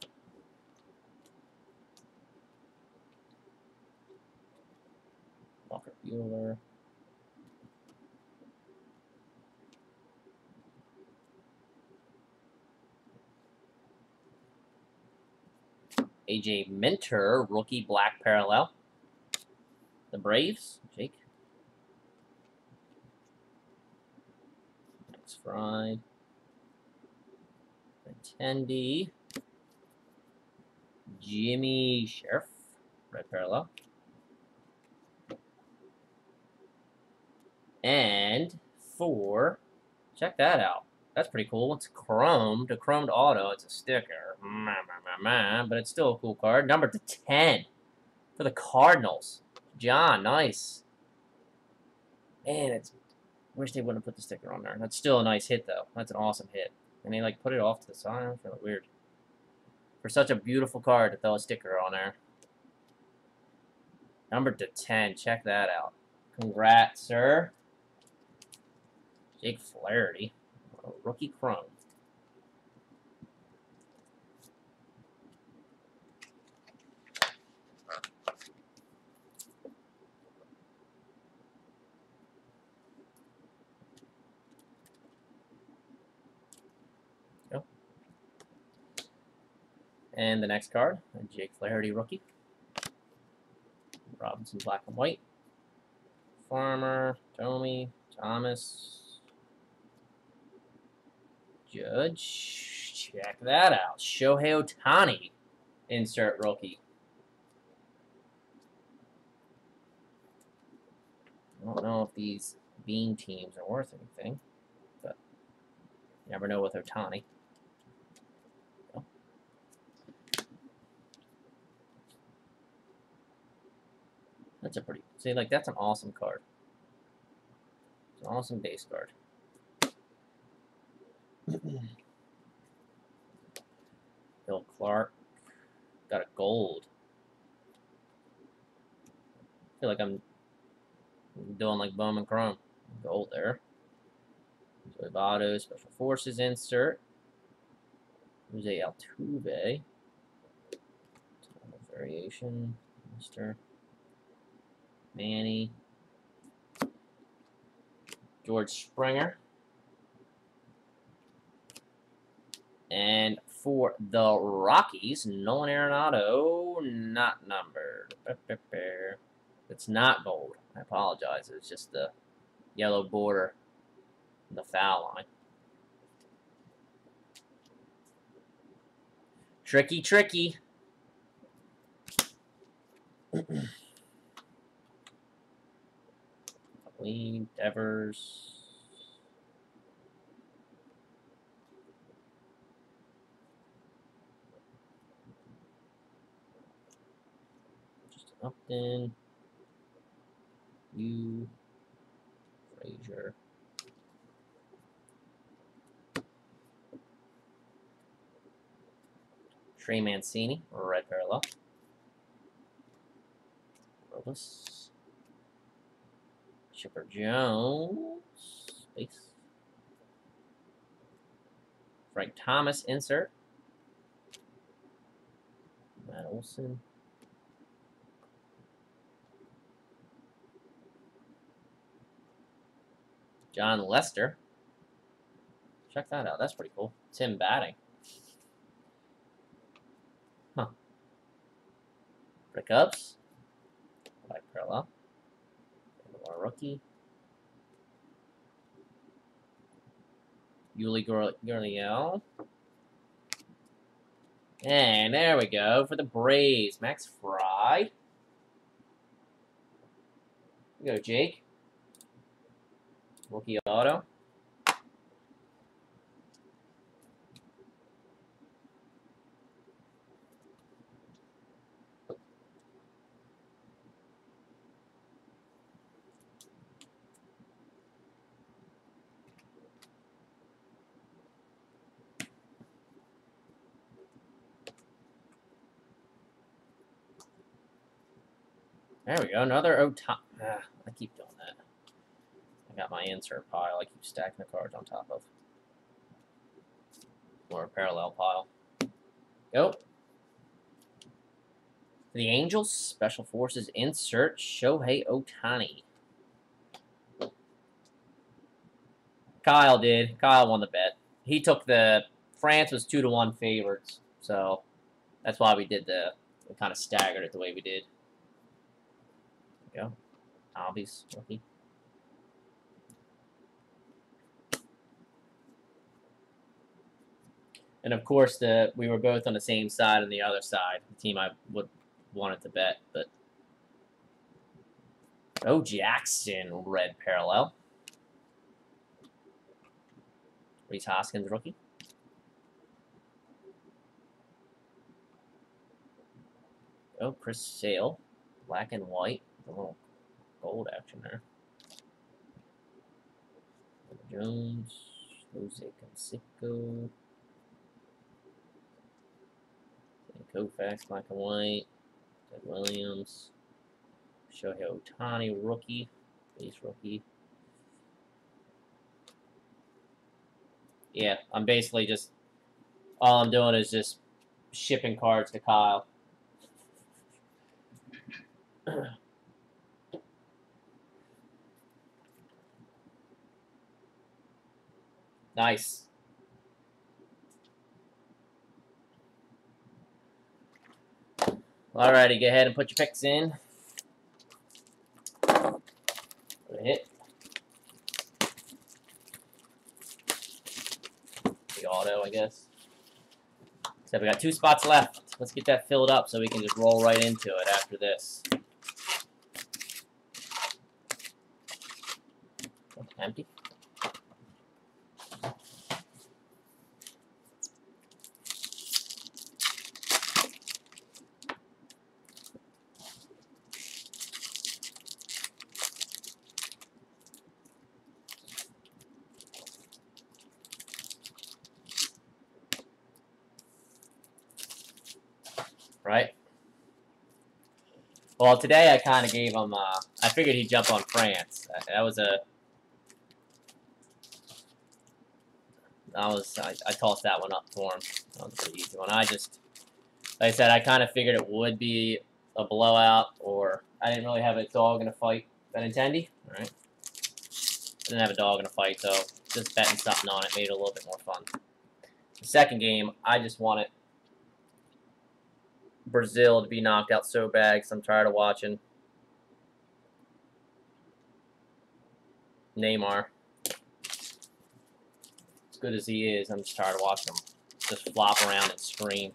Walker Buehler. AJ Minter, rookie black parallel. The Braves, Jake. Max Fried. attendee. Jimmy Sheriff, red parallel. And for, check that out. That's pretty cool. It's chromed, a chromed auto. It's a sticker, but it's still a cool card. Number to 10 for the Cardinals. John, nice. Man, it's, wish they wouldn't have put the sticker on there. That's still a nice hit, though. That's an awesome hit. And they, like, put it off to the side. That's really weird. For such a beautiful card to throw a sticker on there. Number to 10. Check that out. Congrats, sir. Jake Flaherty. Rookie chrome. Go. And the next card, a Jake Flaherty rookie. Robinson black and white. Farmer, Tomey, Thomas. Judge, check that out. Shohei Ohtani, insert rookie. I don't know if these bean teams are worth anything, but you never know with Ohtani. That's a pretty, see, like, that's an awesome card. It's an awesome base card. Bill Clark got a gold. I feel like I'm doing like Bowman Chrome. Gold there. Joey Votto, Special Forces insert. Jose Altuve. Variation. Mr. Manny. George Springer. And for the Rockies, Nolan Arenado, not numbered. It's not gold. I apologize. It's just the yellow border, the foul line. Tricky, tricky. Lee Devers. Upton, you, Frazier, Trey Mancini, red parallel, Robles, Chipper Jones, space, Frank Thomas, insert, Matt Olson. John Lester. Check that out. That's pretty cool. Tim batting. Huh. Breakouts. Black parallel. Our rookie. Yuli Gurriel. And there we go for the Braves. Max Fry. Here we go, Jake. Rookie auto. There we go. Another Ohtani. I keep doing that. I got my insert pile. I keep stacking the cards on top of. Or a parallel pile. Go. For the Angels, Special Forces insert Shohei Ohtani. Kyle did. Kyle won the bet. He took the France was 2-1 favorites, so that's why we did we kind of staggered it the way we did. There we go. Albies, rookie. And of course, we were both on the same side and the other side. The team I would wanted to bet, but Bo Jackson, red parallel. Reese Hoskins, rookie. Oh, Chris Sale, black and white, a little gold action there. Jones, Jose Canseco, Koufax, black and white, Ted Williams, Shohei Ohtani, rookie, base rookie. Yeah, I'm basically just, all I'm doing is just shipping cards to Kyle. Nice. Alrighty, go ahead and put your picks in. Put a hit. The auto, I guess. So we got 2 spots left. Let's get that filled up so we can just roll right into it after this. Empty. Right? Well, today I kind of gave him, I figured he'd jump on France. That was a, I tossed that one up for him. That was a pretty easy one. I just, like I said, I kind of figured it would be a blowout, or I didn't really have a dog in a fight. Benintendi? Alright. Didn't have a dog in a fight, so just betting something on it made it a little bit more fun. The second game, I just wanted Brazil to be knocked out so bad because I'm tired of watching Neymar. As good as he is, I'm just tired of watching him just flop around and scream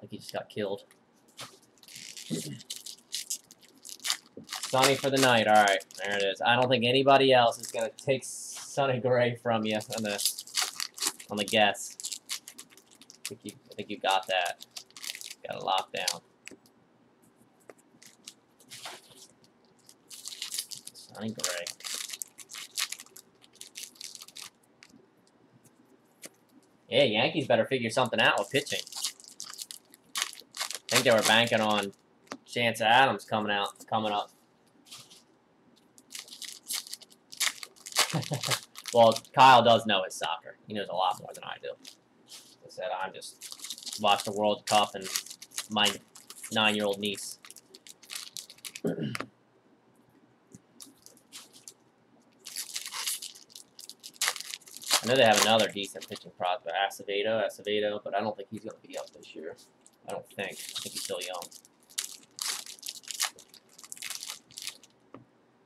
like he just got killed. Sonny for the night. All right, there it is. I don't think anybody else is gonna take Sonny Gray from you on the guess. I think you got that. Got it locked down. Sonny Gray. Yeah, Yankees better figure something out with pitching. I think they were banking on Chance Adams coming up. Well, Kyle does know his soccer. He knows a lot more than I do. Like I said, I'm just watch the World Cup and my 9-year-old niece. I know they have another decent pitching prospect, Acevedo, but I don't think he's going to be up this year. I don't think. I think he's still young.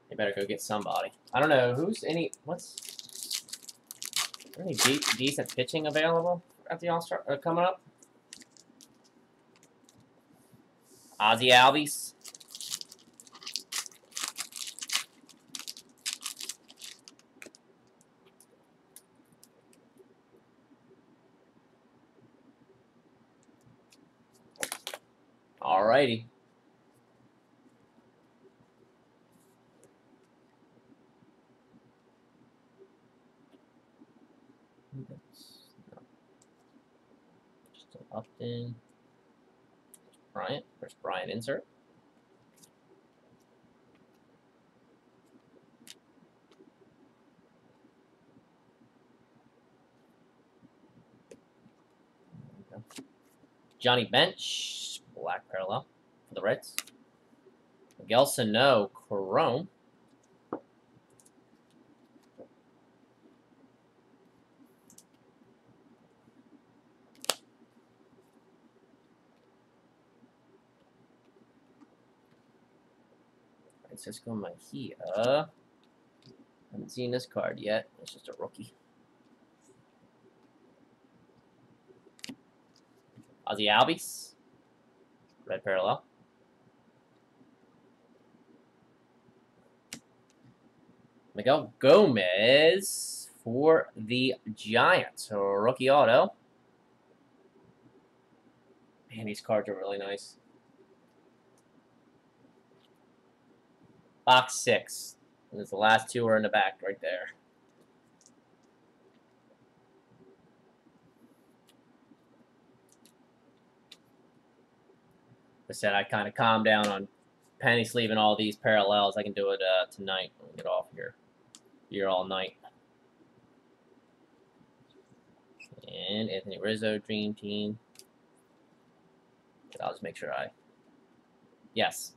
They better go get somebody. I don't know who's any. Any decent pitching available at the All-Star coming up? Ozzy Albies. Alrighty. Still Upton. Bryant. Where's Bryant insert? Johnny Bench, black parallel for the Reds. Miguel Sano, chrome. Francisco Mejia. Haven't seen this card yet. It's just a rookie. Ozzy Albies. Red parallel. Miguel Gomez for the Giants. Rookie auto. Man, these cards are really nice. Box 6. And the last two are in the back right there. I said I kind of calmed down on penny sleeving all these parallels. I can do it tonight when we get off here all night. And Anthony Rizzo, Dream Team. I'll just make sure I... Yes,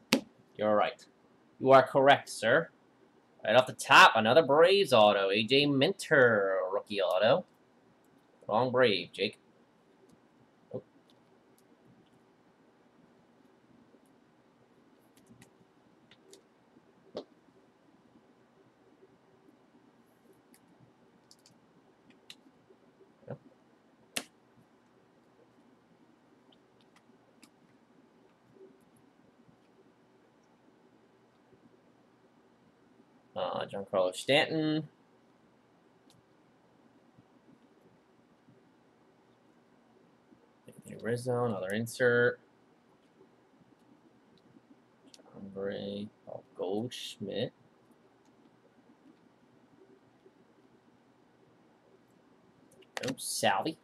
you're right. You are correct, sir. Right off the top, another Braves auto. AJ Minter, rookie auto. Wrong Brave, Jake. Giancarlo Stanton. Anthony Rizzo, another insert. John Gray, Paul Goldschmidt. Oh, Salvi.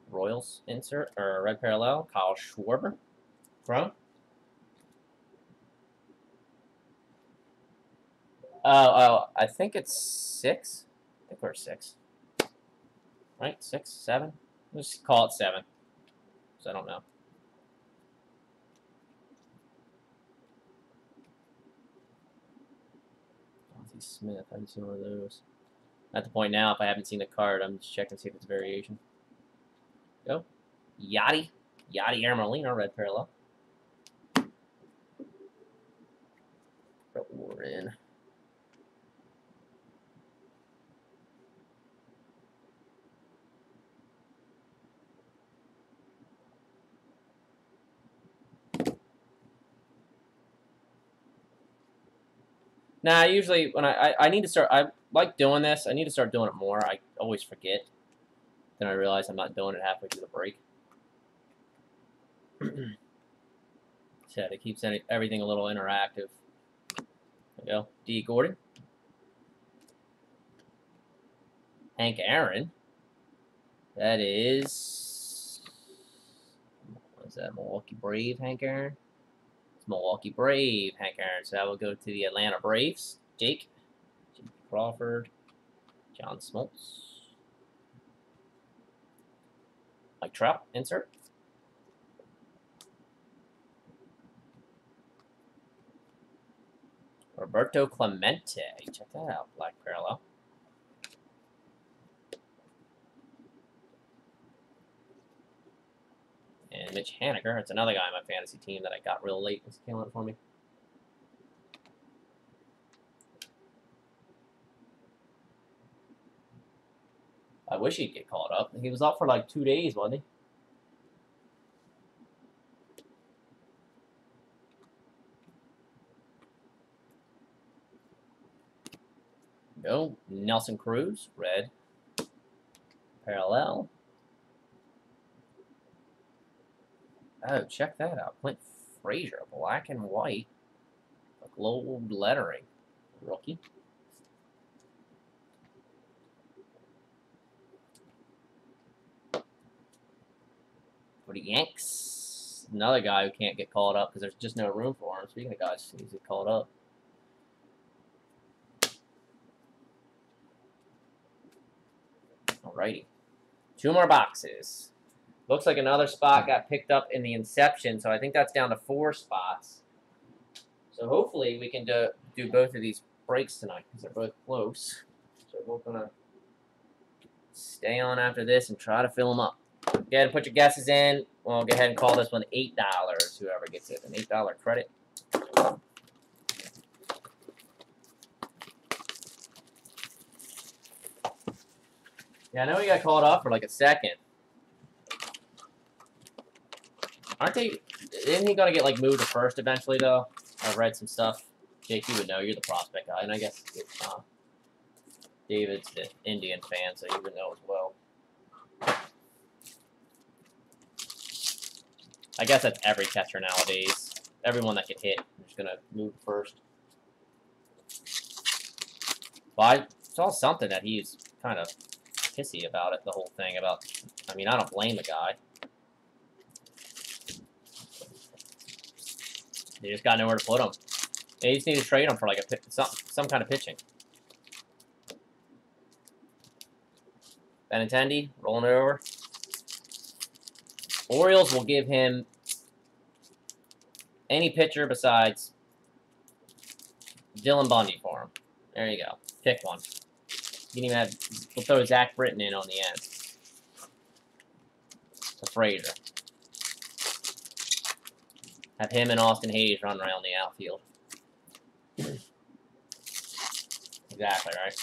Royals insert, or red parallel. Kyle Schwarber. Chrome. Oh, I think it's 6. I think we're 6. Right? 6, 7? Let's call it 7. So I don't know. Ozzie Smith. I haven't seen one of those. At the point now, if I haven't seen the card, I'm just checking to see if it's a variation. Go. Yachty. Yachty Armolina, red parallel. We're in. Nah, usually when I need to start, I like doing this. I need to start doing it more. I always forget. Then I realize I'm not doing it halfway through the break. So it keeps everything a little interactive. There we go. D. Gordon. Hank Aaron. That is... What is that? Milwaukee Brave Hank Aaron? It's Milwaukee Brave Hank Aaron. So that will go to the Atlanta Braves. Jake. Crawford. John Smoltz. Mike Trout. Insert. Roberto Clemente. Check that out. Black parallel. And Mitch Haniger. It's another guy on my fantasy team that I got real late. He's killing it for me. I wish he'd get called up. He was up for like 2 days, wasn't he? Go. Nelson Cruz, red. Parallel. Oh, check that out. Clint Frazier, black and white. Gold lettering. Rookie. For the Yanks, another guy who can't get called up because there's just no room for him. Speaking of guys who need to get called up. Alrighty. 2 more boxes. Looks like another spot got picked up in the inception, so I think that's down to 4 spots. So hopefully we can do both of these breaks tonight because they're both close. So we're going to stay on after this and try to fill them up. Go ahead and put your guesses in. We'll go ahead and call this one $8, whoever gets it. An $8 credit. Yeah, I know we got called off for like a second. Aren't they? Isn't he gonna get like moved to first eventually though? I've read some stuff. Jake, you would know. You're the prospect guy, and I guess David's the Indian fan, so you would know as well. I guess that's every catcher nowadays. Everyone that can hit is gonna move first. Well, I saw something that he's kind of pissy about it. The whole thing about. I mean, I don't blame the guy. They just got nowhere to put him. They just need to trade him for like a some kind of pitching. Benintendi, rolling it over. Orioles will give him any pitcher besides Dylan Bundy for him. There you go. Pick one. You can even have, we'll throw Zach Britton in on the end. To Frazier. Have him and Austin Hayes run around the outfield. Exactly, right?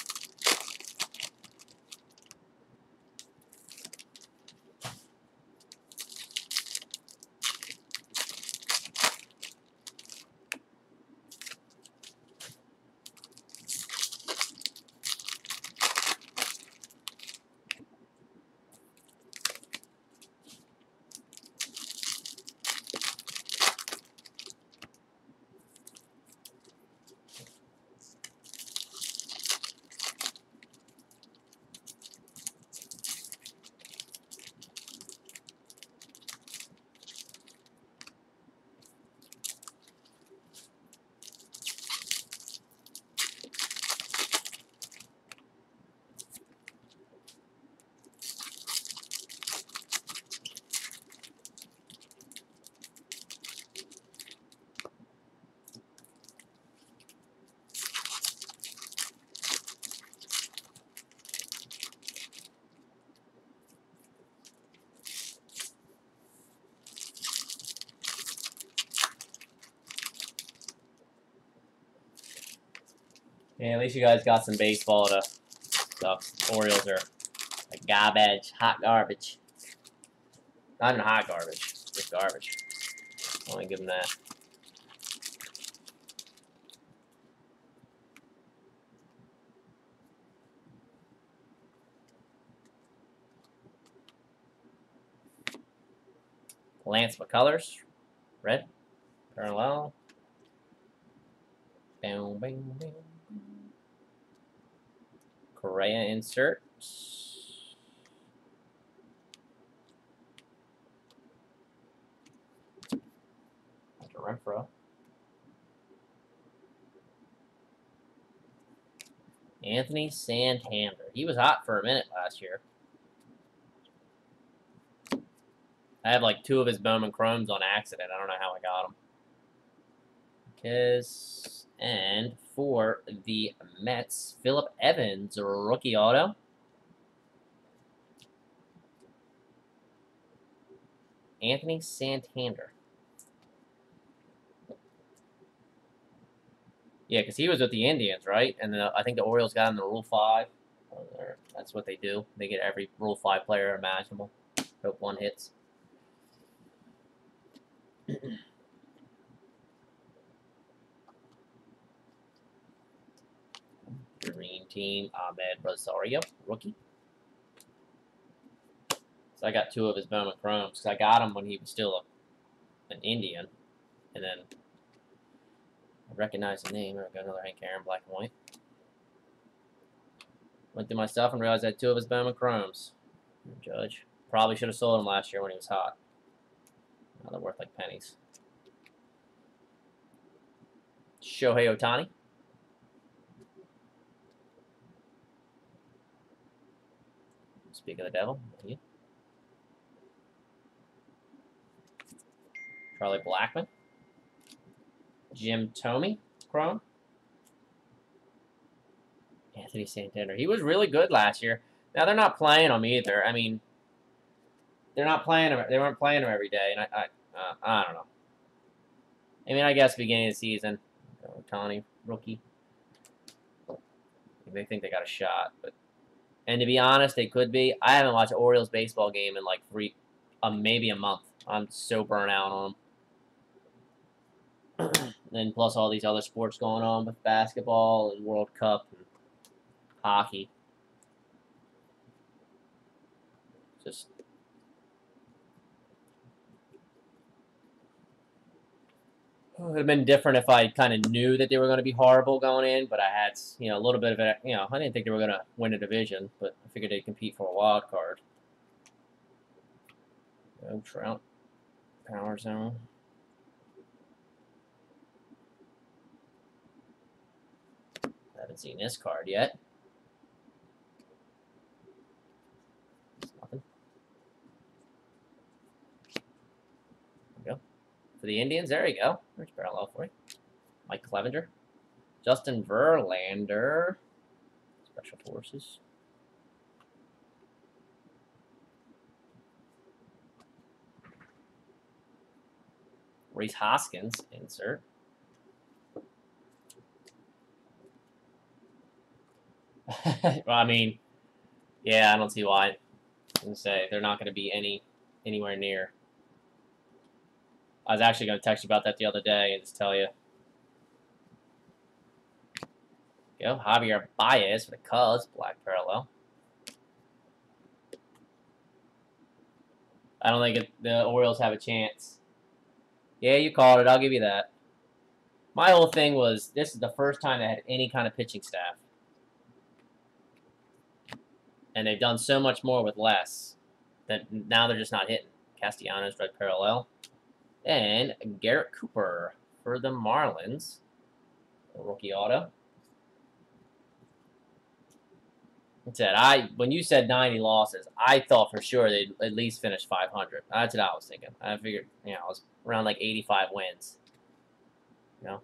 Yeah, at least you guys got some baseball to stuff. Orioles are like garbage, hot garbage. Not even hot garbage, just garbage. I want to give them that. Lance McCullers, red, parallel. Bam, bam, bam. Correa insert. Renfro. Anthony Santander. He was hot for a minute last year. I have like 2 of his Bowman Chromes on accident. I don't know how I got them. And for the Mets, Phillip Evans, rookie auto. Anthony Santander. Yeah, because he was with the Indians, right? And I think the Orioles got him the Rule 5. That's what they do. They get every Rule 5 player imaginable. Hope one hits. Dream Team, Ahmed Rosario, rookie. So I got 2 of his Bowman Chromes because I got him when he was still an Indian. And then I recognized the name. There we go, another Hank Aaron, black and white. Went through my stuff and realized I had 2 of his Bowman Chromes. Judge. Probably should have sold him last year when he was hot. Now they're worth like pennies. Shohei Ohtani. Speak of the devil. Yeah. Charlie Blackmon. Jim Thome, Chrome. Anthony Santander. He was really good last year. Now, they're not playing him either. I mean, they're not playing him. They weren't playing him every day, and I don't know. I mean, I guess beginning of the season, Ohtani, rookie. They think they got a shot, but... And to be honest, they could be. I haven't watched an Orioles baseball game in like maybe a month. I'm so burnt out on them. And plus all these other sports going on with basketball and World Cup and hockey. Just it would have been different if I kind of knew that they were going to be horrible going in, but I had, a little bit of it. I didn't think they were going to win a division, but I figured they'd compete for a wild card. No Trout. Power Zone. Haven't seen this card yet. It's nothing. There we go. For the Indians, there you go. There's parallel for you. Mike Clevenger. Justin Verlander. Special Forces. Rhys Hoskins, insert. Well, I mean, yeah, I don't see why. I'm going to say they're not going to be anywhere near. I was actually going to text you about that the other day and just tell you. Go, Javier Baez for the Cubs, black parallel. I don't think the Orioles have a chance. Yeah, you called it. I'll give you that. My whole thing was this is the first time they had any kind of pitching staff. And they've done so much more with less that now they're just not hitting. Castellanos, red parallel. And Garrett Cooper for the Marlins. A rookie auto. When you said 90 losses, I thought for sure they'd at least finish 500. That's what I was thinking. I figured, it was around like 85 wins. I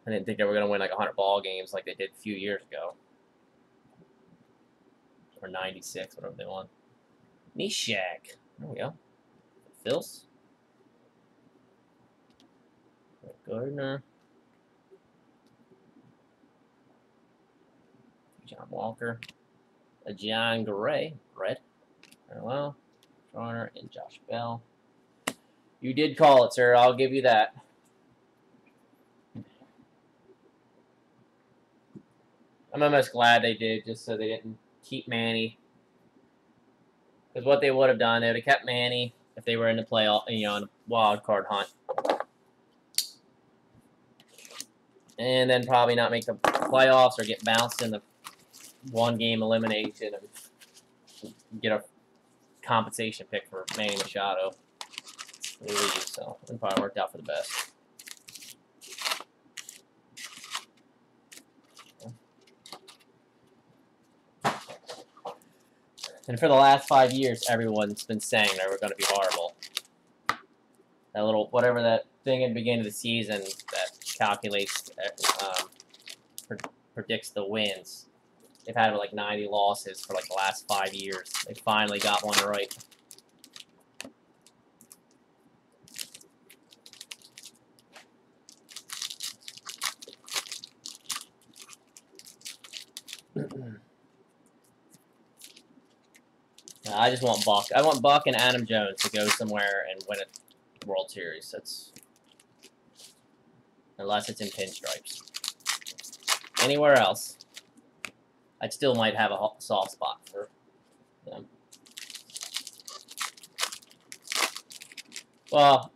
didn't think they were going to win like 100 ball games like they did a few years ago. Or 96, whatever they won. Nishak. There we go. Phils. Gardner. John Walker. A John Gray. Red. Parallel. Garner and Josh Bell. You did call it, sir. I'll give you that. I'm almost glad they did, just so they didn't keep Manny. Because what they would have done, they would have kept Manny if they were in the playoff, in a wild card hunt. And then probably not make the playoffs or get bounced in the one-game elimination and get a compensation pick for Manny Machado. So it probably worked out for the best. And for the last 5 years, everyone's been saying they were going to be horrible. That little, whatever that thing at the beginning of the season that calculates, predicts the wins. They've had like 90 losses for like the last 5 years. They finally got one right. I just want Buck. I want Buck and Adam Jones to go somewhere and win a World Series. That's unless it's in pinstripes. Anywhere else, I still might have a soft spot for them. Well,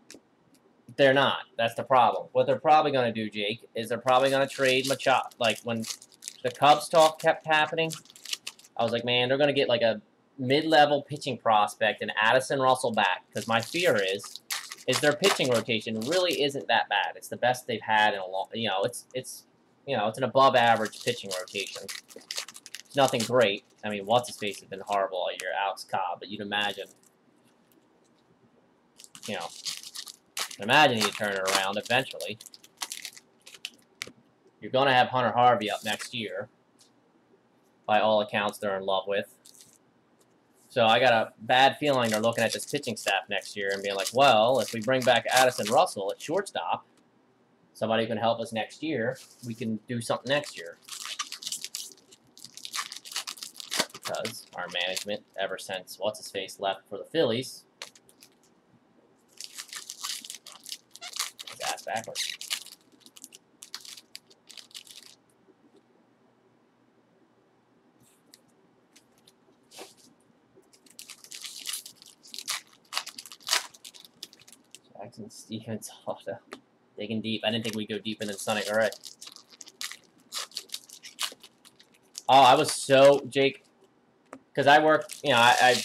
they're not. That's the problem. What they're probably going to do, Jake, is they're probably going to trade Machado. Like when the Cubs talk kept happening, I was like, man, they're going to get like a mid-level pitching prospect and Addison Russell back, because my fear is their pitching rotation really isn't that bad. It's the best they've had in a long. It's an above-average pitching rotation. It's nothing great. I mean, what's his face has been horrible all year, Alex Cobb, but you'd imagine, he'd turn it around eventually. You're going to have Hunter Harvey up next year. By all accounts, they're in love with. So I got a bad feeling they're looking at this pitching staff next year and being like, well, if we bring back Addison Russell at shortstop, somebody who can help us next year, we can do something next year. because our management, ever since what's-his-face left for the Phillies, his ass backwards. Jackson Stevens auto. Digging deep. I didn't think we'd go deep into Sonic Array. Oh, I was so, Jake, because I work, you know, I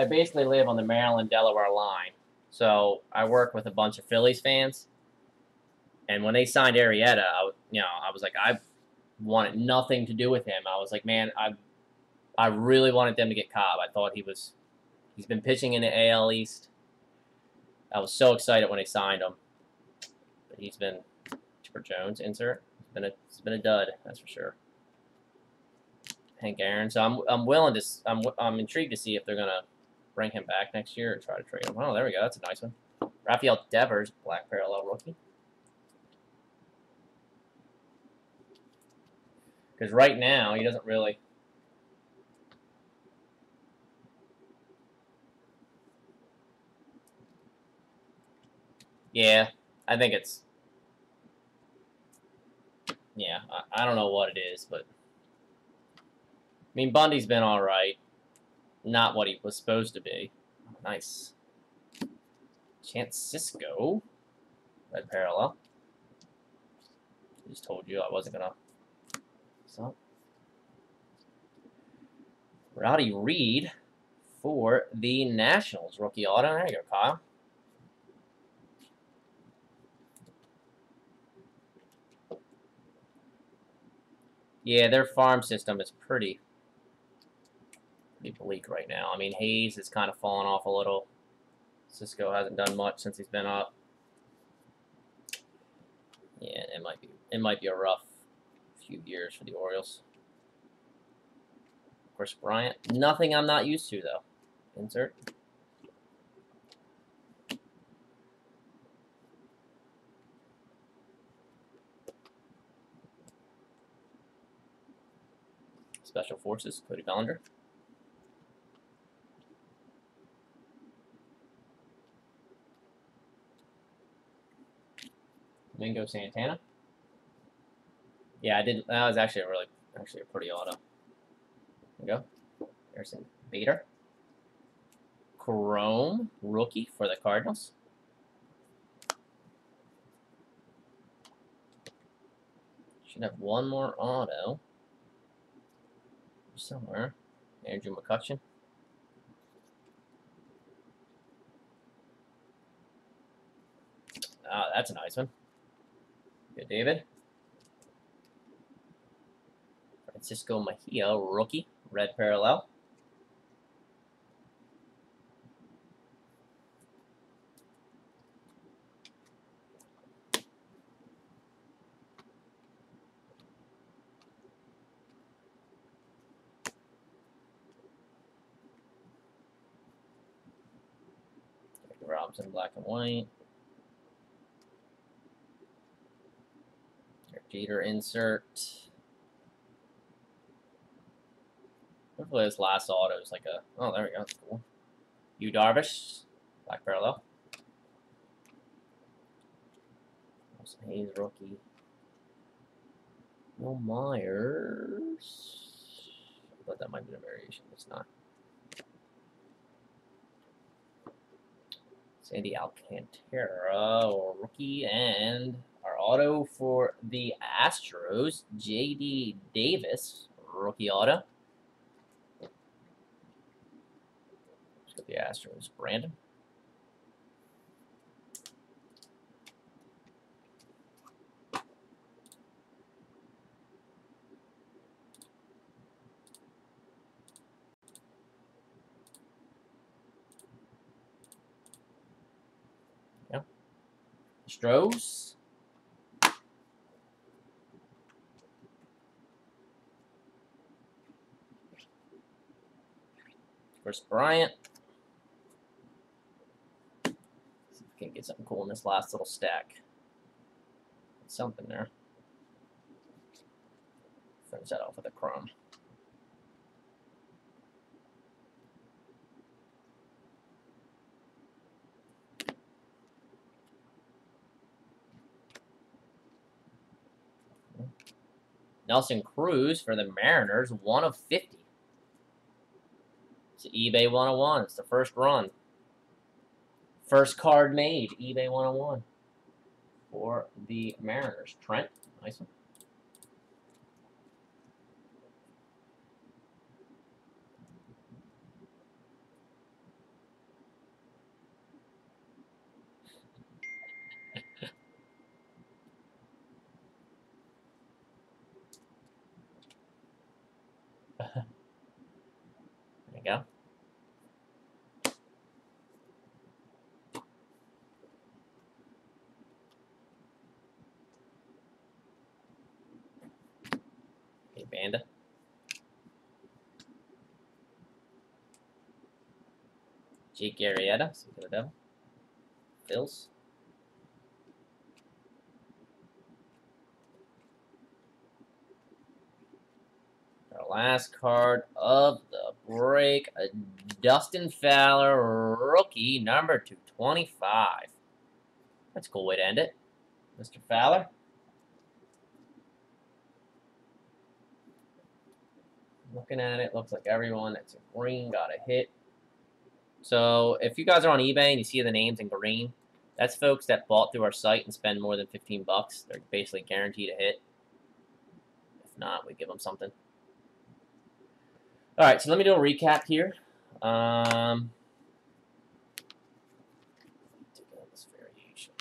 basically live on the Maryland-Delaware line. So I work with a bunch of Phillies fans. And when they signed Arrieta, I was like, I wanted nothing to do with him. I was like, man, I really wanted them to get Cobb. I thought he's been pitching in the AL East. I was so excited when they signed him. But he's been, Chipper Jones, insert. It's been a dud, that's for sure. Hank Aaron. So I'm willing to, I'm intrigued to see if they're gonna bring him back next year or try to trade him. Oh, there we go. That's a nice one. Rafael Devers, black parallel rookie. Because right now he doesn't really. Yeah, I think it's. Yeah, I don't know what it is, but. I mean, Bundy's been all right. Not what he was supposed to be. Nice. Chance Cisco. Red parallel. I just told you I wasn't gonna. So. Rowdy Reed for the Nationals. Rookie auto. There you go, Kyle. Yeah, their farm system is pretty bleak right now. I mean, Hayes has kind of fallen off a little. Cisco hasn't done much since he's been up. Yeah, it might be a rough few years for the Orioles. Chris Bryant, nothing I'm not used to though. Insert. Special Forces, Cody Bellinger. Domingo Santana. Yeah, I did. That was actually a pretty auto. There we go. Harrison Bader. Chrome rookie for the Cardinals. Should have one more auto somewhere. Andrew McCutcheon. Ah, that's a nice one. Good, David. Francisco Mejia, rookie, red parallel. Robinson, black and white. Jeter insert. Hopefully this last auto is like a. Oh, there we go. That's cool. Yu Darvish, black parallel. Wilson Hayes rookie. Will Myers. I thought that might be a variation. It's not. Sandy Alcantara, rookie, and our auto for the Astros, J.D. Davis, rookie auto. Let's get the Astros, Brandon. Astros. Chris Bryant. See if we can get something cool in this last little stack. Something there. Finish that off with a chrome. Nelson Cruz for the Mariners, 1 of 50. It's eBay 101. It's the first run. First card made, eBay 101 for the Mariners. Trent, nice one. There you go. Okay, Banda. Jake Arrieta, speak of the devil. Phils. Our last card of the break, a Dustin Fowler rookie, number 225. That's a cool way to end it. Mr. Fowler. Looking at it, looks like everyone that's in green got a hit. So if you guys are on eBay and you see the names in green, that's folks that bought through our site and spend more than 15 bucks. They're basically guaranteed a hit. If not, we give them something. All right, so let me do a recap here. Take out this variation.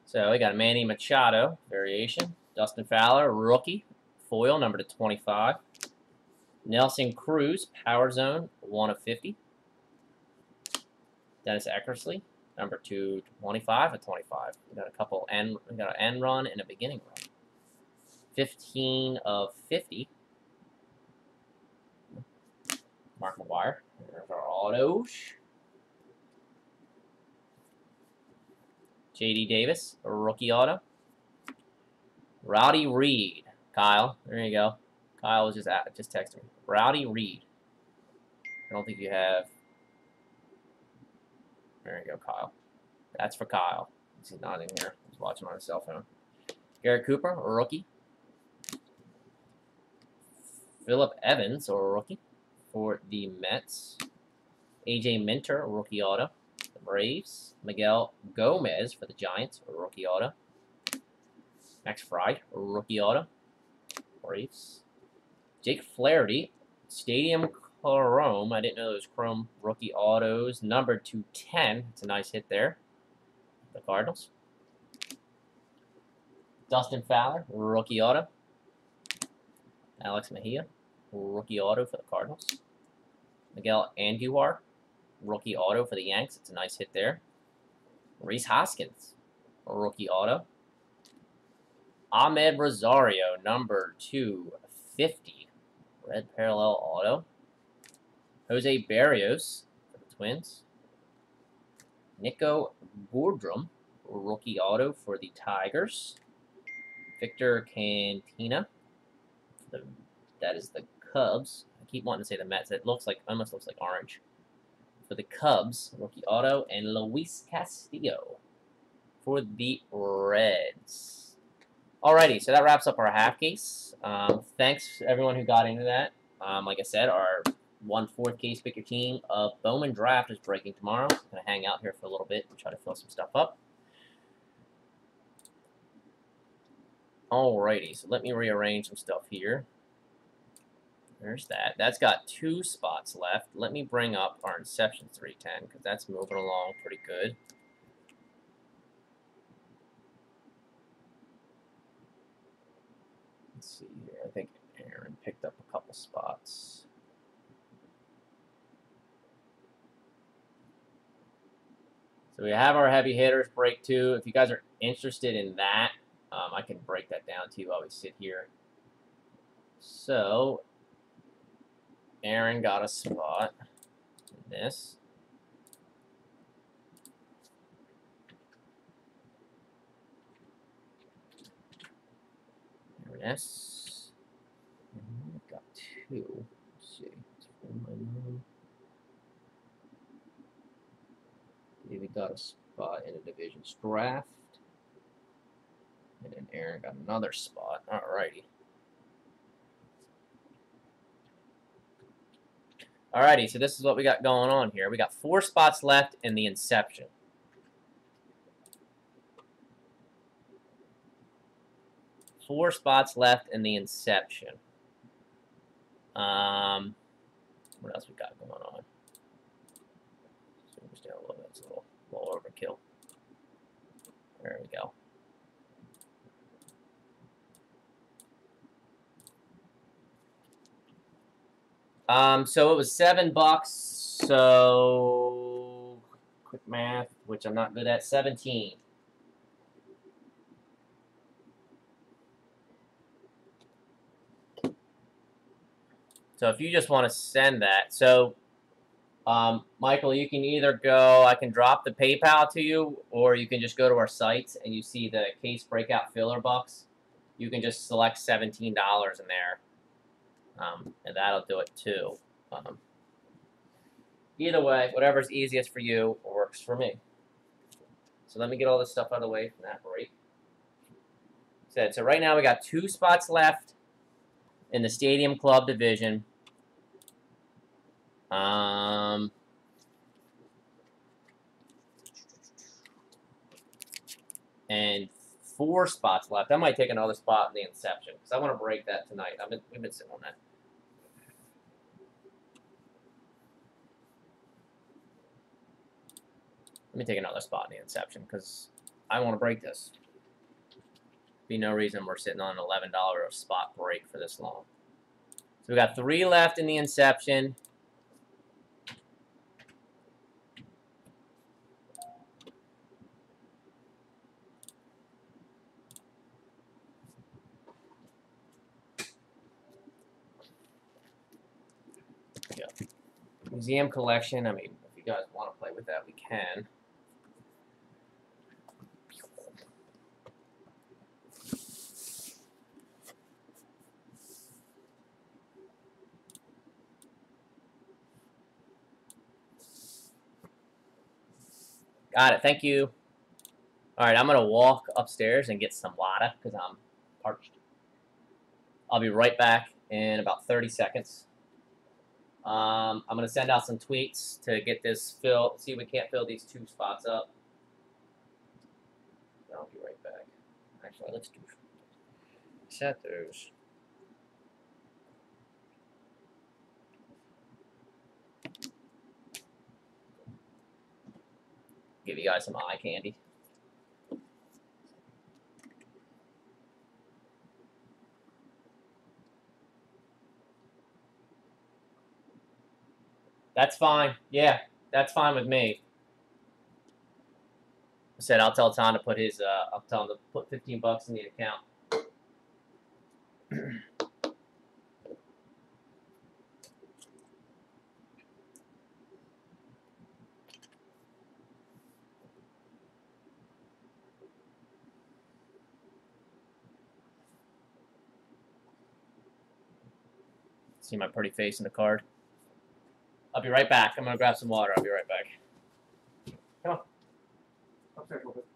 So we got a Manny Machado variation. Dustin Fowler, rookie, foil, number 25. Nelson Cruz, Power Zone, 1 of 50. Dennis Eckersley, number 225 of 25. We got a couple we got an end run and a beginning run. 15 of 50. Mark McGwire. There's our autos. J.D. Davis, a rookie auto. Rowdy Reed. Kyle, there you go. Kyle was just texting me. Rowdy Reed. I don't think you have. There you go, Kyle. That's for Kyle. He's not in here. He's watching on his cell phone. Garrett Cooper, a rookie. Phillip Evans, or a rookie, for the Mets. AJ Minter, a rookie auto. The Braves. Miguel Gomez for the Giants, a rookie auto. Max Fried, a rookie auto. Braves. Jake Flaherty, Stadium Chrome. I didn't know those Chrome rookie autos. Number 210. It's a nice hit there. The Cardinals. Dustin Fowler, rookie auto. Alex Mejia, rookie auto for the Cardinals. Miguel Andujar, rookie auto for the Yanks. It's a nice hit there. Rhys Hoskins, rookie auto. Ahmed Rosario, number 250, red parallel auto. Jose Barrios for the Twins. Nico Boardroom, rookie auto for the Tigers. Victor Cantina, that is the Cubs. I keep wanting to say the Mets. It almost looks like orange. For the Cubs, rookie auto, and Luis Castillo for the Reds. Alrighty, so that wraps up our half case. Thanks to everyone who got into that. Like I said, our 1/4 case pick your team of Bowman Draft is breaking tomorrow. I'm gonna hang out here for a little bit and try to fill some stuff up. Alrighty, so let me rearrange some stuff here. There's that. That's got 2 spots left. Let me bring up our Inception 310 because that's moving along pretty good. Let's see here. I think Aaron picked up a couple spots. So we have our heavy hitters break 2. If you guys are interested in that, I can break that down to you while we sit here. So Aaron got a spot in this. Aaron S. Got 2. Let's see. David got a spot. spot in the division's draft. And then Aaron got another spot. Alrighty. Alrighty, so this is what we got going on here. We got 4 spots left in the inception. Four spots left in the inception. What else we got going on? Zoom this down a little bit. It's a little overkill. There we go. So it was $7. So quick math, which I'm not good at. 17. So if you just want to send that, so Michael, you can either go, I can drop the PayPal to you, or you can just go to our sites and you see the Case Breakout filler bucks. You can just select $17 in there, and that'll do it too. Either way, whatever's easiest for you works for me. So let me get all this stuff out of the way from that break. So right now we got 2 spots left in the Stadium Club division. And 4 spots left. I might take another spot in the inception because I want to break that tonight. We've been sitting on that. Let me take another spot in the inception because I want to break this. Be no reason we're sitting on an $11 spot break for this long. So we got 3 left in the inception. Yeah. Museum collection. I mean, if you guys want to play with that, we can. Got it. Thank you. All right, I'm going to walk upstairs and get some water because I'm parched. I'll be right back in about 30 seconds. I'm going to send out some tweets to get this filled. See if we can't fill these 2 spots up. I'll be right back. Actually, let's do set those. Give you guys some eye candy. That's fine. Yeah, that's fine with me. I said I'll tell Tom to put his. I'll tell him to put $15 in the account. See my pretty face in the card. I'll be right back. I'm gonna grab some water. I'll be right back. Come on. Upstairs a little bit.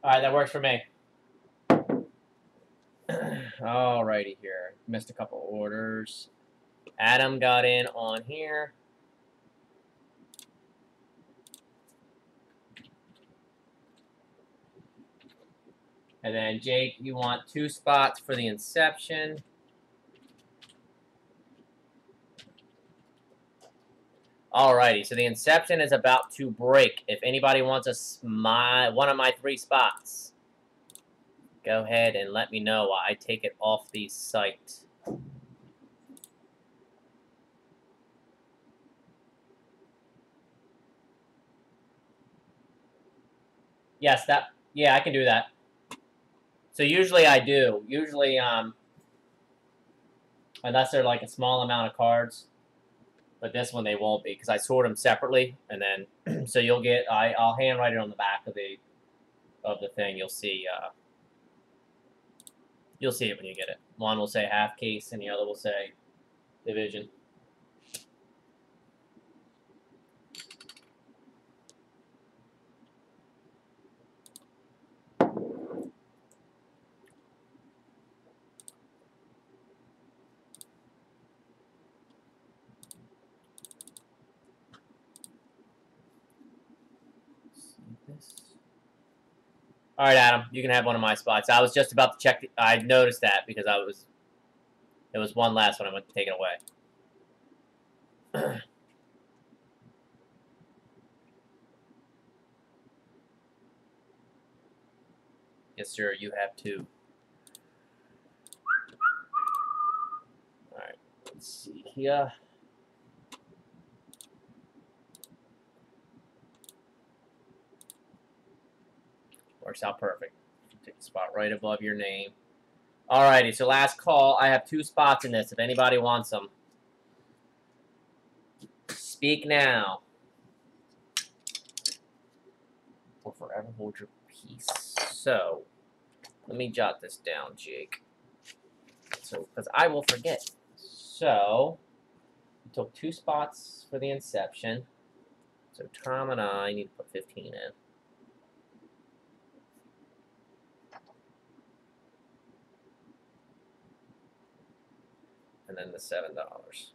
All right, that works for me. Alrighty here. Missed a couple orders. Adam got in on here. And then Jake, you want 2 spots for the inception. Alrighty, so the inception is about to break. If anybody wants one of my 3 spots, go ahead and let me know while I take it off the site. Yes, yeah, I can do that. So usually I do. Usually, unless they're like a small amount of cards. But this one they won't be because I sort them separately, and then so you'll get. I'll handwrite it on the back of the thing. You'll see. You'll see it when you get it. One will say half case, and the other will say division. All right, Adam, you can have one of my spots. I was just about to check. I noticed that because it was one last one. I went to take it away. Yes, sir. You have 2. All right. Let's see here. Works out perfect. Take a spot right above your name. Alrighty, so last call. I have 2 spots in this. If anybody wants them, speak now. Or forever hold your peace. So, let me jot this down, Jake. So, because I will forget. So, we took 2 spots for the inception. So, Tom and I need to put 15 in. And then the $7.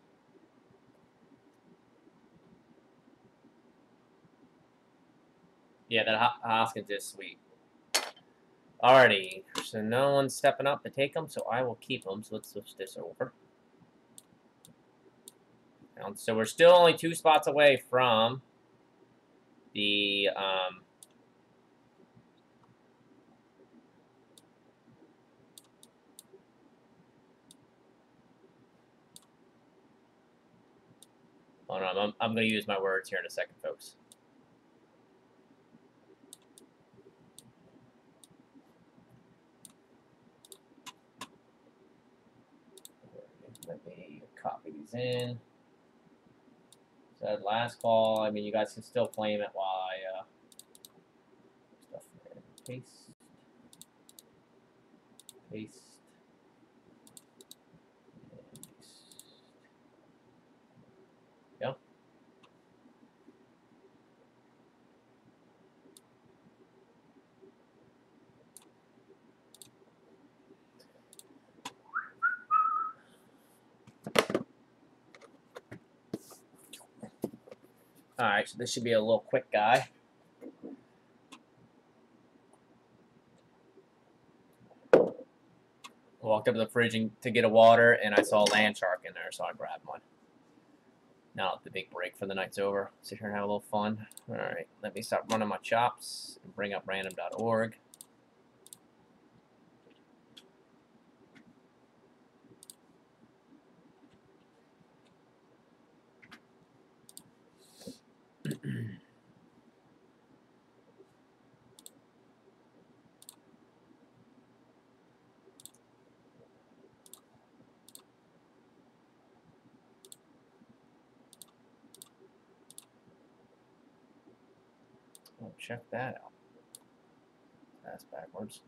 Yeah, that Hoskins is sweet. Alrighty, so no one's stepping up to take them, so I will keep them. So let's switch this over. And so we're still only 2 spots away from the hold on, I'm going to use my words here in a second, folks. Let me copy these in. So that last call, I mean, you guys can still claim it while I stuff in. Paste. Paste. Yeah. Alright, so this should be a little quick guy. Walked up to the fridge to get a water, and I saw a land shark in there, so I grabbed one. Now the big break for the night's over. Sit here and have a little fun. Alright, let me start running my chops and bring up random.org. Oh, check that out. That's backwards.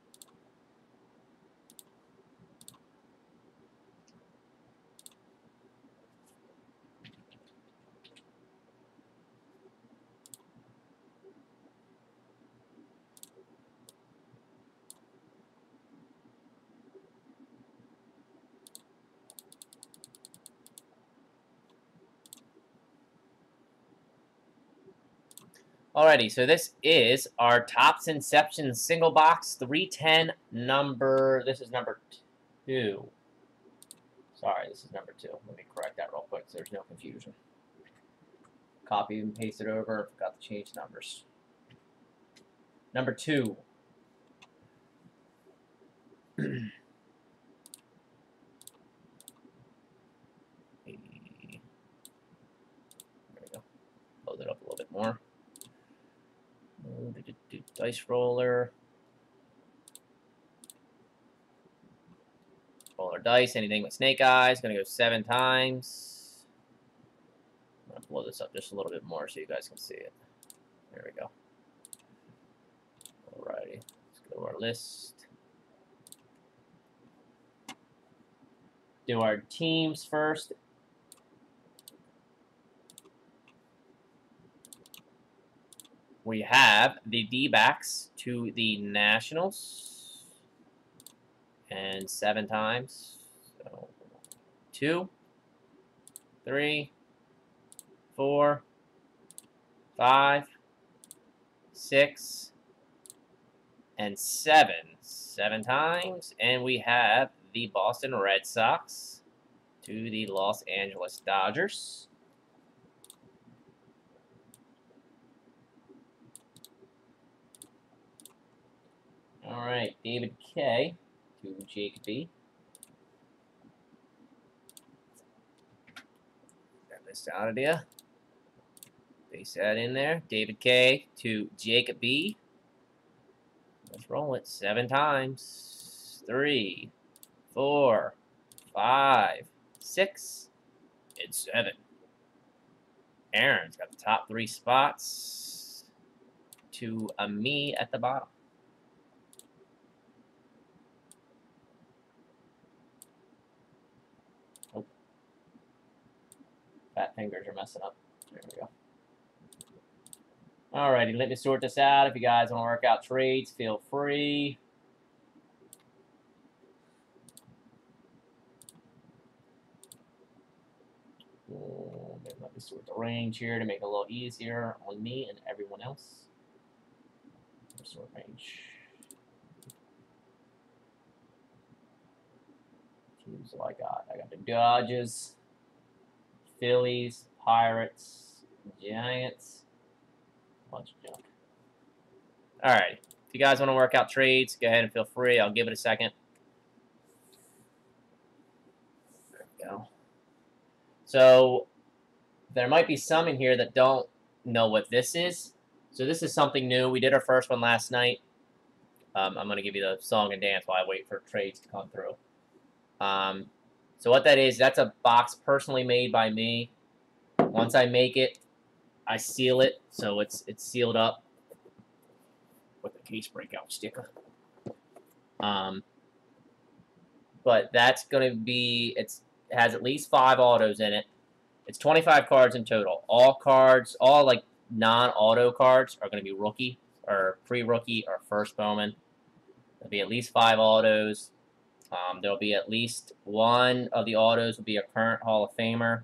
Alrighty, so this is our Topps Inception single box 310 number. This is number 2. Sorry, this is number 2. Let me correct that real quick so there's no confusion. Copy and paste it over. Forgot to change numbers. Number 2. There we go. Load it up a little bit more. Dice roller. Roller dice. Anything with snake eyes. Gonna go 7 times. I'm gonna blow this up just a little bit more so you guys can see it. There we go. Alrighty. Let's go to our list. Do our teams first. We have the D-backs to the Nationals. And 7 times. So 2, 3, 4, 5, 6, and 7. 7 times. And we have the Boston Red Sox to the Los Angeles Dodgers. All right, David K to Jake B. Get this out of there. Paste that in there. David K to Jake B. Let's roll it 7 times. 3, 4, 5, 6, and 7. Aaron's got the top 3 spots to a me at the bottom. Oh. Fat fingers are messing up. There we go. Alrighty, let me sort this out. If you guys want to work out trades, feel free. Let me sort the range here to make it a little easier on me and everyone else. Sort range. Teams do I got? I got the Dodgers, Phillies, Pirates, Giants. Bunch of junk. Alright. If you guys want to work out trades, go ahead and feel free. I'll give it a second. There we go. So, there might be some in here that don't know what this is. So this is something new. We did our first one last night. I'm going to give you the song and dance while I wait for trades to come through. So what that is, that's a box personally made by me. Once I make it, I seal it, so it's sealed up with a case breakout sticker. But that's going to be, it has at least 5 autos in it. It's 25 cards in total. All cards, all like non-auto cards are going to be rookie or pre-rookie or first Bowman. There'll be at least 5 autos. There'll be at least 1 of the autos will be a current Hall of Famer.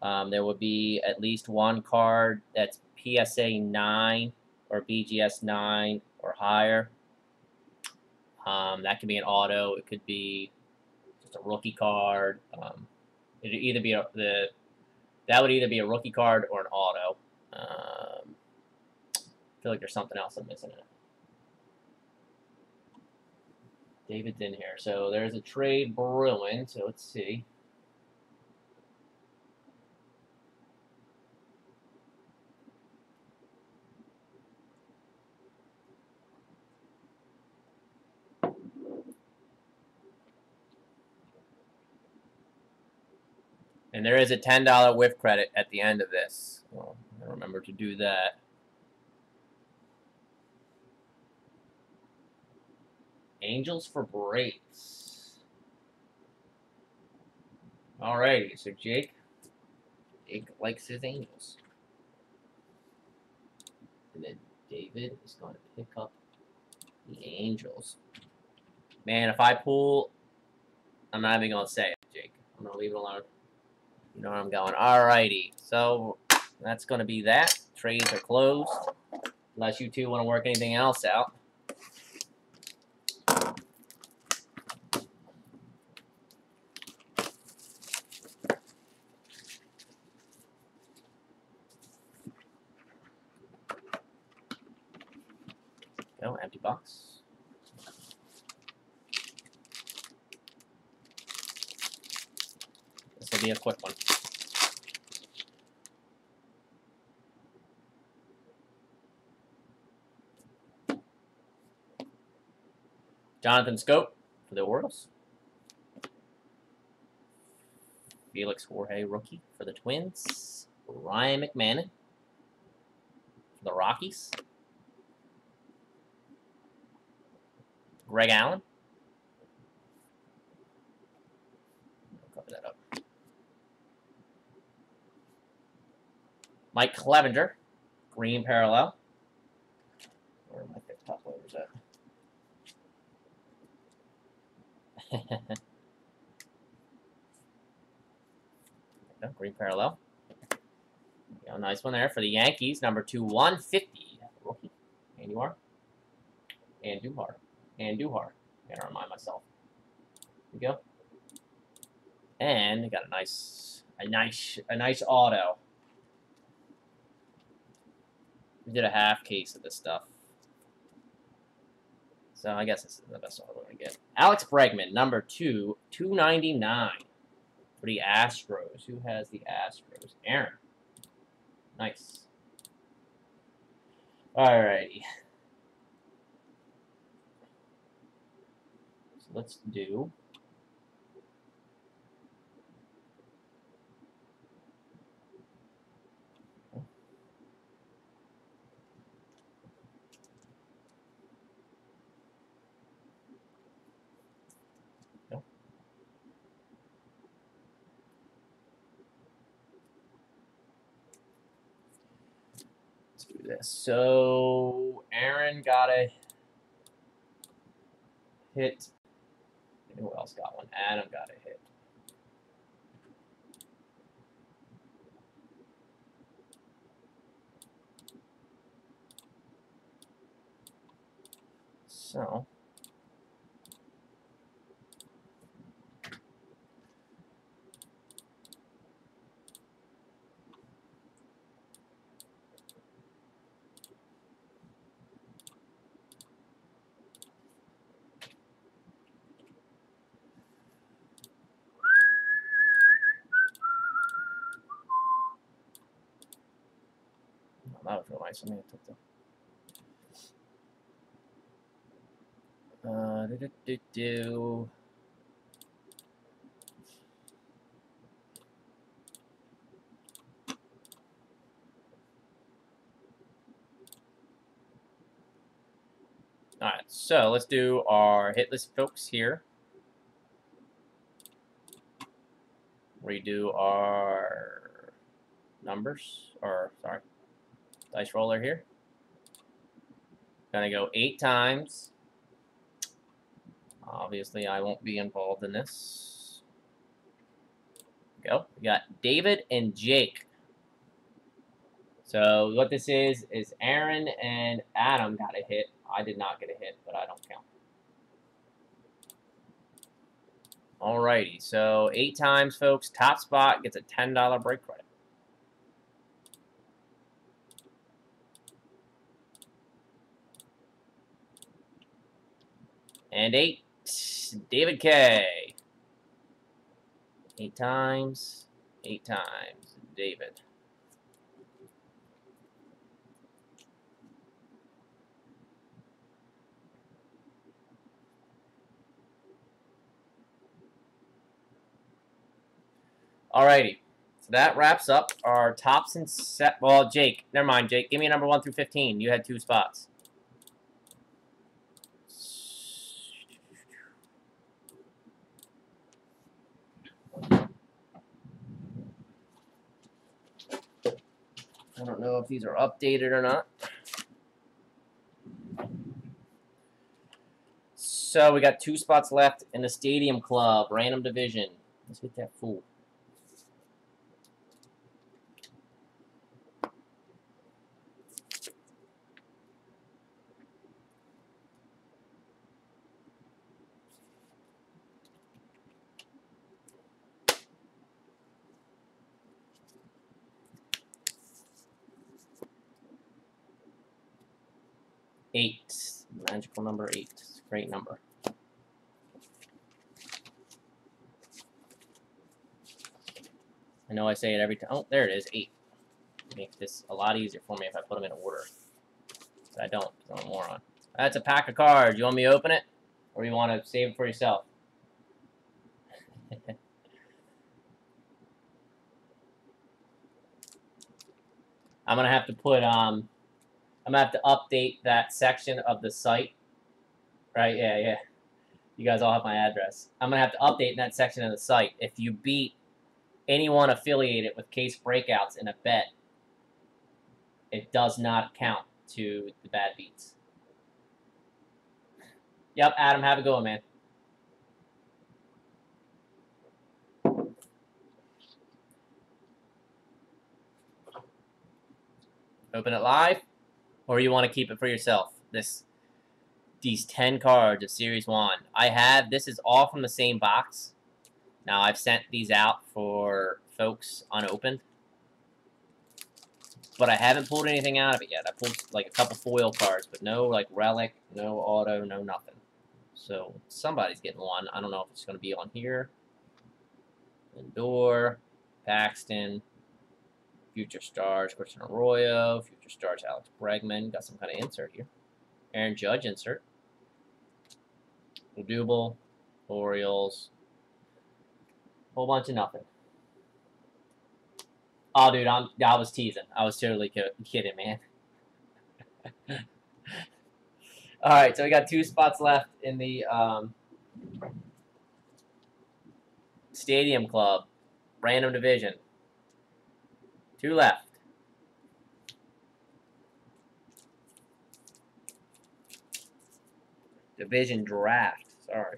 There will be at least 1 card that's PSA 9 or BGS 9 or higher. That could be an auto. It could be just a rookie card. It'd either be that would either be a rookie card or an auto. I feel like there's something else I'm missing in it. David's in here. So there's a trade brewing. So let's see. And there is a $10 whiff credit at the end of this. Well, remember to do that. Angels for breaks. Alrighty, so Jake likes his Angels. And then David is going to pick up the Angels. Man, if I pull, I'm not even going to say it, Jake. I'm going to leave it alone. You know where I'm going. Alrighty, so that's going to be that. Trades are closed. Unless you two want to work anything else out. Go, empty box. This will be a quick one. Jonathan Scope for the Orioles. Felix Jorge, rookie for the Twins. Ryan McMahon for the Rockies. Greg Allen. Cover that up. Mike Clevenger, green parallel. Where are my thick top loaders at? Green parallel. Nice one there for the Yankees. Number 2/150. Rookie. Andujar. Gotta remind myself. Here we go. And we got a nice auto. We did a half case of this stuff. So I guess this is the best auto we're gonna get. Alex Bregman, number 2/299 for the Astros. Who has the Astros? Aaron. Nice. Alrighty. So let's do. This. So Aaron got a hit. Who else got one? Adam got a hit. So that was real nice. I mean, it took the. Alright, so let's do our hit list folks here. Redo our numbers, or sorry, dice roller here. Gonna go 8 times. Obviously, I won't be involved in this. Go. We got David and Jake. So what this is Aaron and Adam got a hit. I did not get a hit, but I don't count. Alrighty, so 8 times, folks. Top spot gets a $10 break credit. And 8, David K. 8 times, David. Alrighty, so that wraps up our tops and set. Well, Jake, never mind, Jake. Give me a number 1 through 15. You had 2 spots. I don't know if these are updated or not. So we got 2 spots left in the Stadium Club, random division. Let's hit that fool. 8. Magical number 8. Great number. I know I say it every time. Oh, there it is, 8. Makes this a lot easier for me if I put them in order. But I don't, because I'm a moron. That's a pack of cards. You want me to open it? Or you want to save it for yourself? I'm going to have to put, I'm going to have to update that section of the site. Right, yeah. You guys all have my address. I'm going to have to update in that section of the site. If you beat anyone affiliated with CaseBreakouts in a bet, it does not count to the bad beats. Yep, Adam, have a good one, man. Open it live, or you want to keep it for yourself? These 10 cards of Series 1. This is all from the same box. Now, I've sent these out for folks unopened. But I haven't pulled anything out of it yet. I pulled like a couple foil cards, but no like relic, no auto, no nothing. So somebody's getting one. I don't know if it's going to be on here. Lindor, Paxton, Future Stars, Christian Arroyo, Future Stars, Alex Bregman. Got some kind of insert here. Aaron Judge insert. Odubel, Orioles. Whole bunch of nothing. Oh, dude, I was teasing. I was totally kidding, man. All right, so we got 2 spots left in the Stadium Club, random division. 2 left. Division draft. Sorry.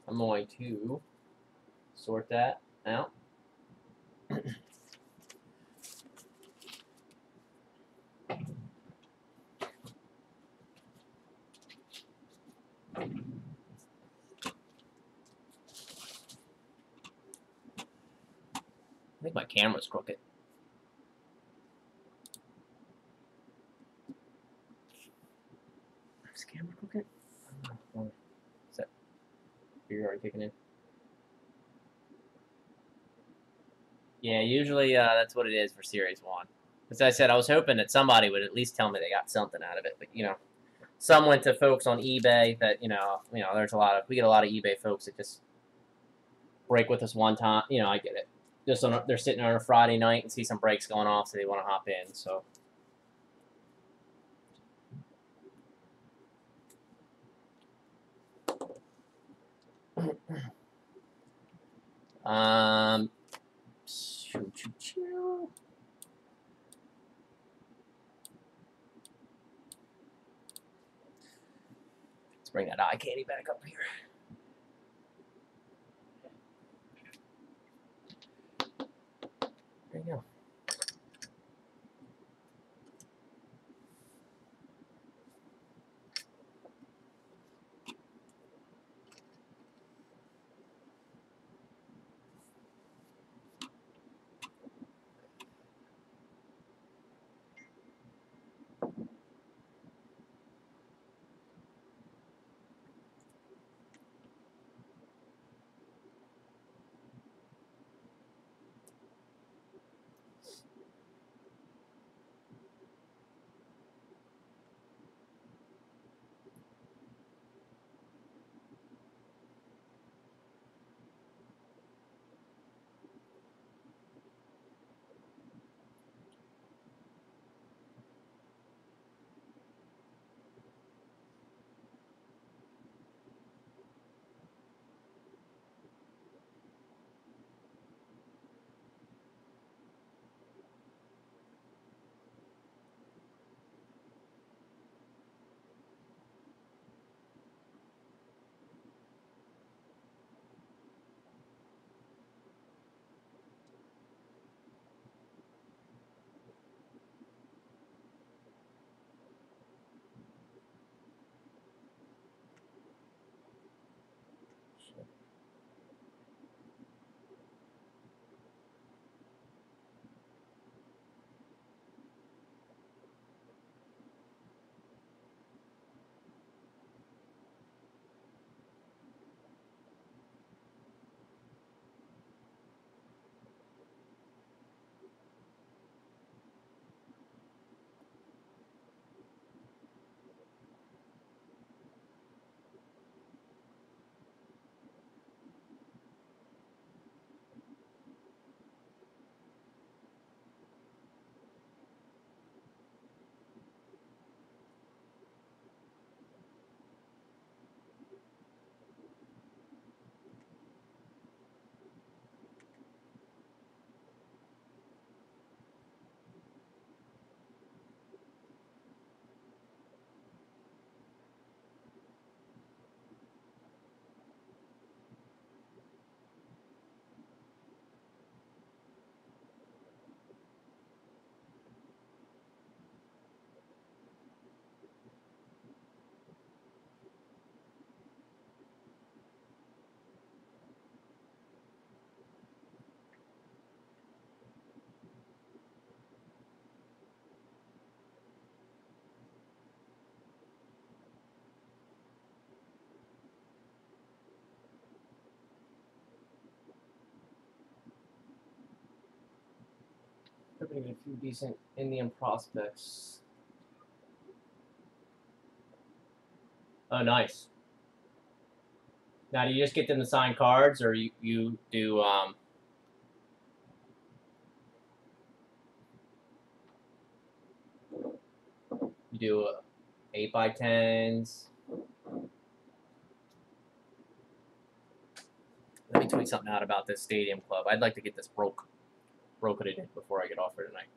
I'm going to sort that out. I think my camera's crooked. Is the camera crooked? Is that you're already kicking in? Yeah, usually that's what it is for Series 1. As I said, I was hoping that somebody would at least tell me they got something out of it, but some went to folks on eBay that there's we get a lot of eBay folks that just break with us one time. I get it. They're sitting on a Friday night and see some breaks going off, so they want to hop in. So. Let's bring that eye candy back up here. There you go. Maybe a few decent Indian prospects. Oh, nice. Now, do you just get them to sign cards, or you do you do 8x10s? Let me tweet something out about this stadium club. I'd like to get this brokered before I get off for tonight.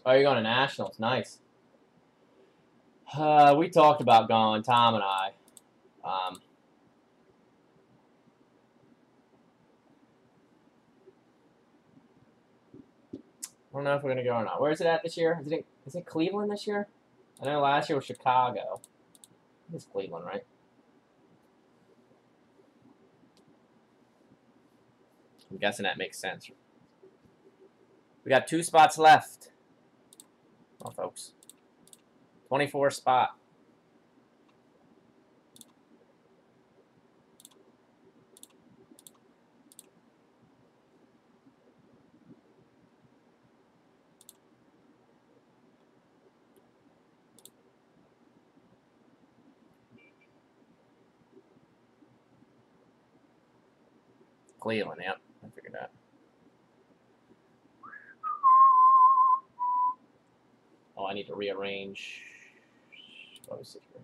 Oh, you're going to Nationals. Nice. We talked about going, Tom and I. I don't know if we're going to go or not. Where is it at this year? Is it Cleveland this year? I know last year was Chicago. It's Cleveland, right? I'm guessing that makes sense. We got 2 spots left. Oh, folks. 24 spot. Cleveland, yep. I figured that. Oh, I need to rearrange. Let me see here.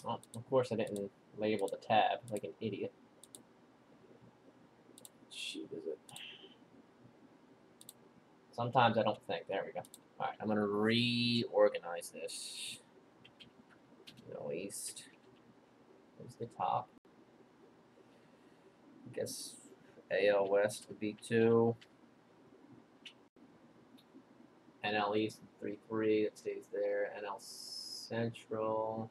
Oh, of course I didn't label the tab like an idiot. Shoot, is it? Sometimes I don't think. There we go. All right, I'm going to reorganize this. Middle East. There's the top. I guess AL West would be 2. NL East 3-3. It stays there. NL Central.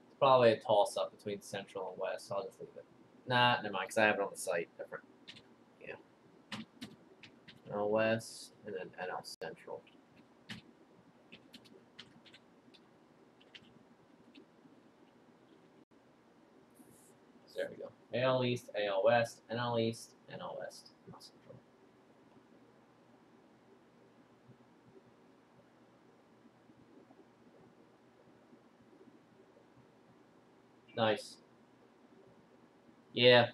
It's probably a toss-up between Central and West, so I'll just leave it. Nah, never mind, because I have it on the site different. Yeah. NL West, and then NL Central. So there we go. AL East, AL West, NL East, NL West, NL Central. Nice. Yeah.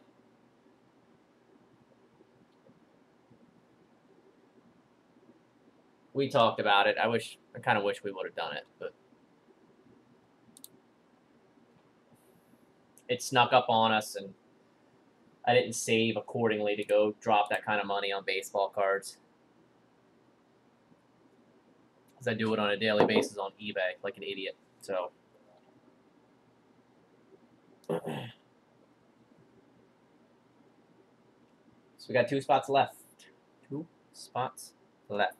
We talked about it. I kind of wish we would have done it, but it snuck up on us, and I didn't save accordingly to go drop that kind of money on baseball cards. Because I do it on a daily basis on eBay like an idiot. So. So we got 2 spots left. 2 spots left.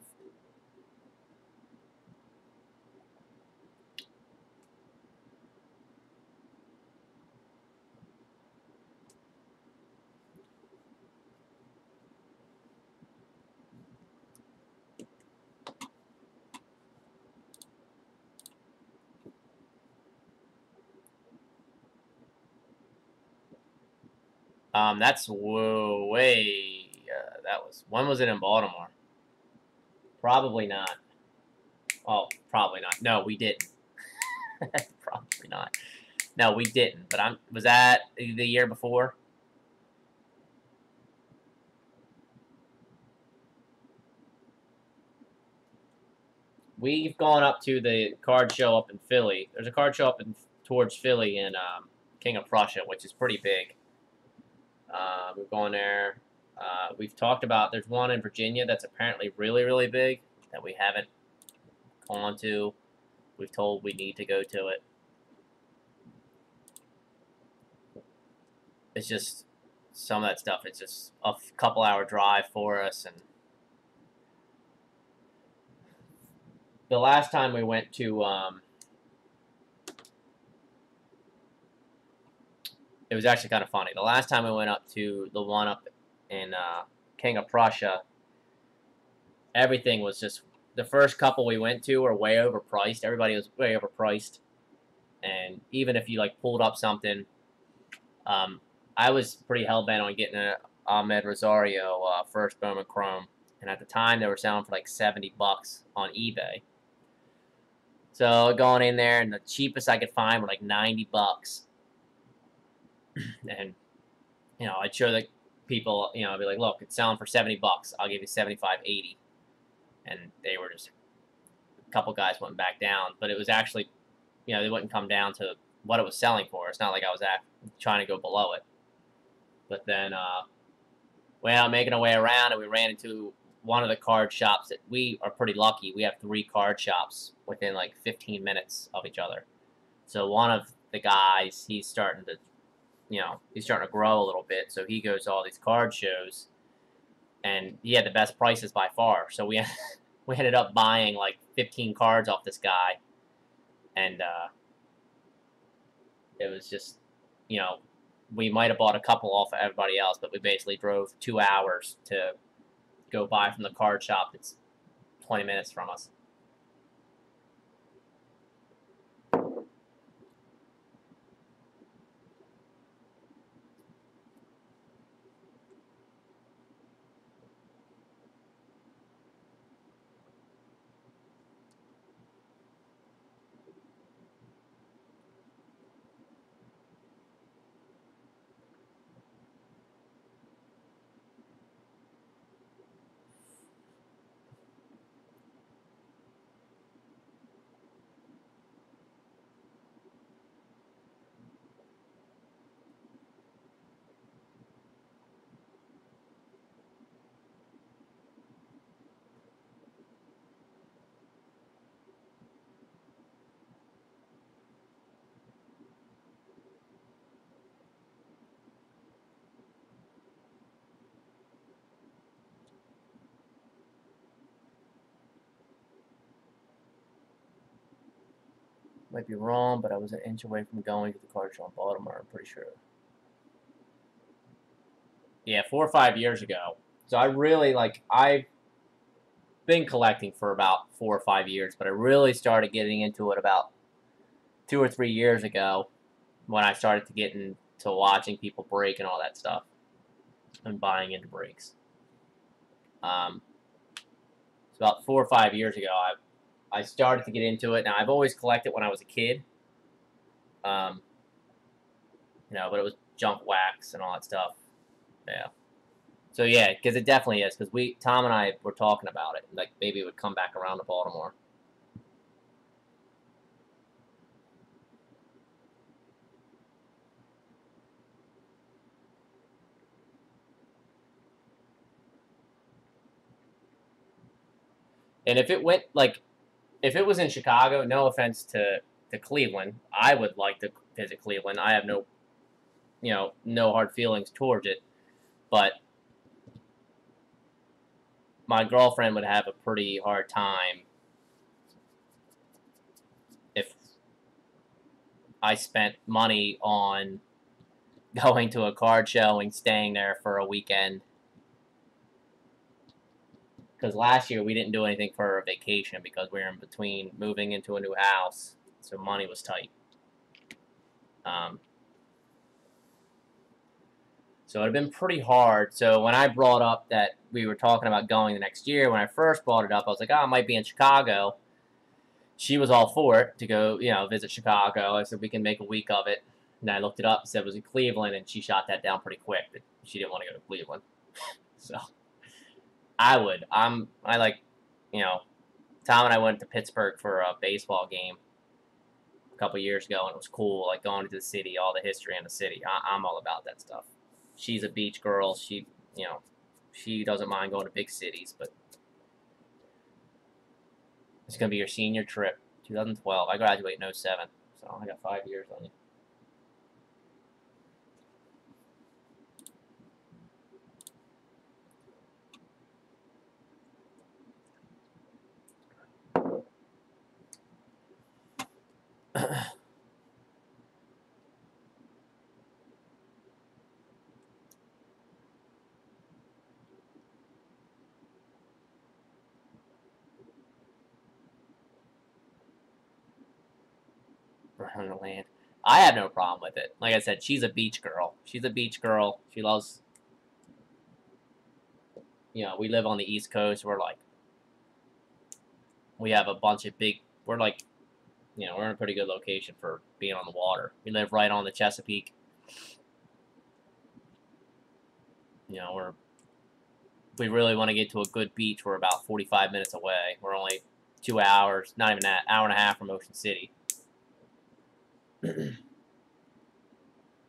That's way. That was, when was it in Baltimore? Probably not. Oh, probably not. No, we didn't. Probably not. No, we didn't. But was that the year before? We've gone up to the card show up in Philly. There's a card show up towards Philly in King of Prussia, which is pretty big. We've gone there. We've talked about, there's one in Virginia that's apparently really, really big that we haven't gone to. We've told we need to go to it. It's just, some of that stuff, it's just a couple-hour drive for us. And the last time we went to, it was actually kind of funny. The last time we went up to the one up in King of Prussia, everything was just, the first couple we went to were way overpriced. Everybody was way overpriced. And even if you, like, pulled up something, I was pretty hell-bent on getting an Ahmed Rosario first Bowman Chrome. And at the time, they were selling for, like, $70 on eBay. So, going in there, and the cheapest I could find were, like, $90. And, you know, I'd show the people, you know, I'd be like, look, it's selling for $70. I'll give you 75, 80. And they were just, a couple guys went back down. But it was actually, you know, they wouldn't come down to what it was selling for. It's not like I was trying to go below it. But then, we ended up making our way around, and we ran into one of the card shops that we are pretty lucky. We have 3 card shops within, like, 15 minutes of each other. So one of the guys, he's starting to, you know, he's starting to grow a little bit. So he goes to all these card shows, and he had the best prices by far. So we ended up buying, like, 15 cards off this guy. And it was just, you know, we might have bought a couple off of everybody else, but we basically drove 2 hours to go buy from the card shop that's 20 minutes from us. Might be wrong, but I was an inch away from going to the card show in Baltimore, I'm pretty sure. Yeah, 4 or 5 years ago. So I really, like, I've been collecting for about 4 or 5 years, but I really started getting into it about 2 or 3 years ago when I started to get into watching people break and all that stuff and buying into breaks. It's about 4 or 5 years ago I started to get into it. Now, I've always collected when I was a kid. but it was junk wax and all that stuff. Yeah. So yeah, because it definitely is. Because Tom and I were talking about it. Like maybe it would come back around to Baltimore. And if it went if it was in Chicago, no offense to Cleveland, I would like to visit Cleveland. I have no hard feelings towards it, but my girlfriend would have a pretty hard time if I spent money on going to a card show and staying there for a weekend. Because last year we didn't do anything for a vacation because we were in between moving into a new house, so money was tight. So it had been pretty hard. So when I brought up that we were talking about going the next year, when I first brought it up, I was like, oh, I might be in Chicago. She was all for it to go, visit Chicago. I said, we can make a week of it. And I looked it up and said it was in Cleveland, and she shot that down pretty quick. That she didn't want to go to Cleveland. So I would. Tom and I went to Pittsburgh for a baseball game a couple years ago, and it was cool, like going to the city, all the history in the city. I'm all about that stuff. She's a beach girl. She doesn't mind going to big cities, but it's going to be your senior trip, 2012. I graduated in 07, so I got 5 years on you. Burn the land. I have no problem with it. Like I said, she's a beach girl. She loves. We live on the East Coast. We have a bunch of big. We're in a pretty good location for being on the water. We live right on the Chesapeake. We really want to get to a good beach. We're about 45 minutes away. We're only 2 hours, not even that, hour and a half from Ocean City.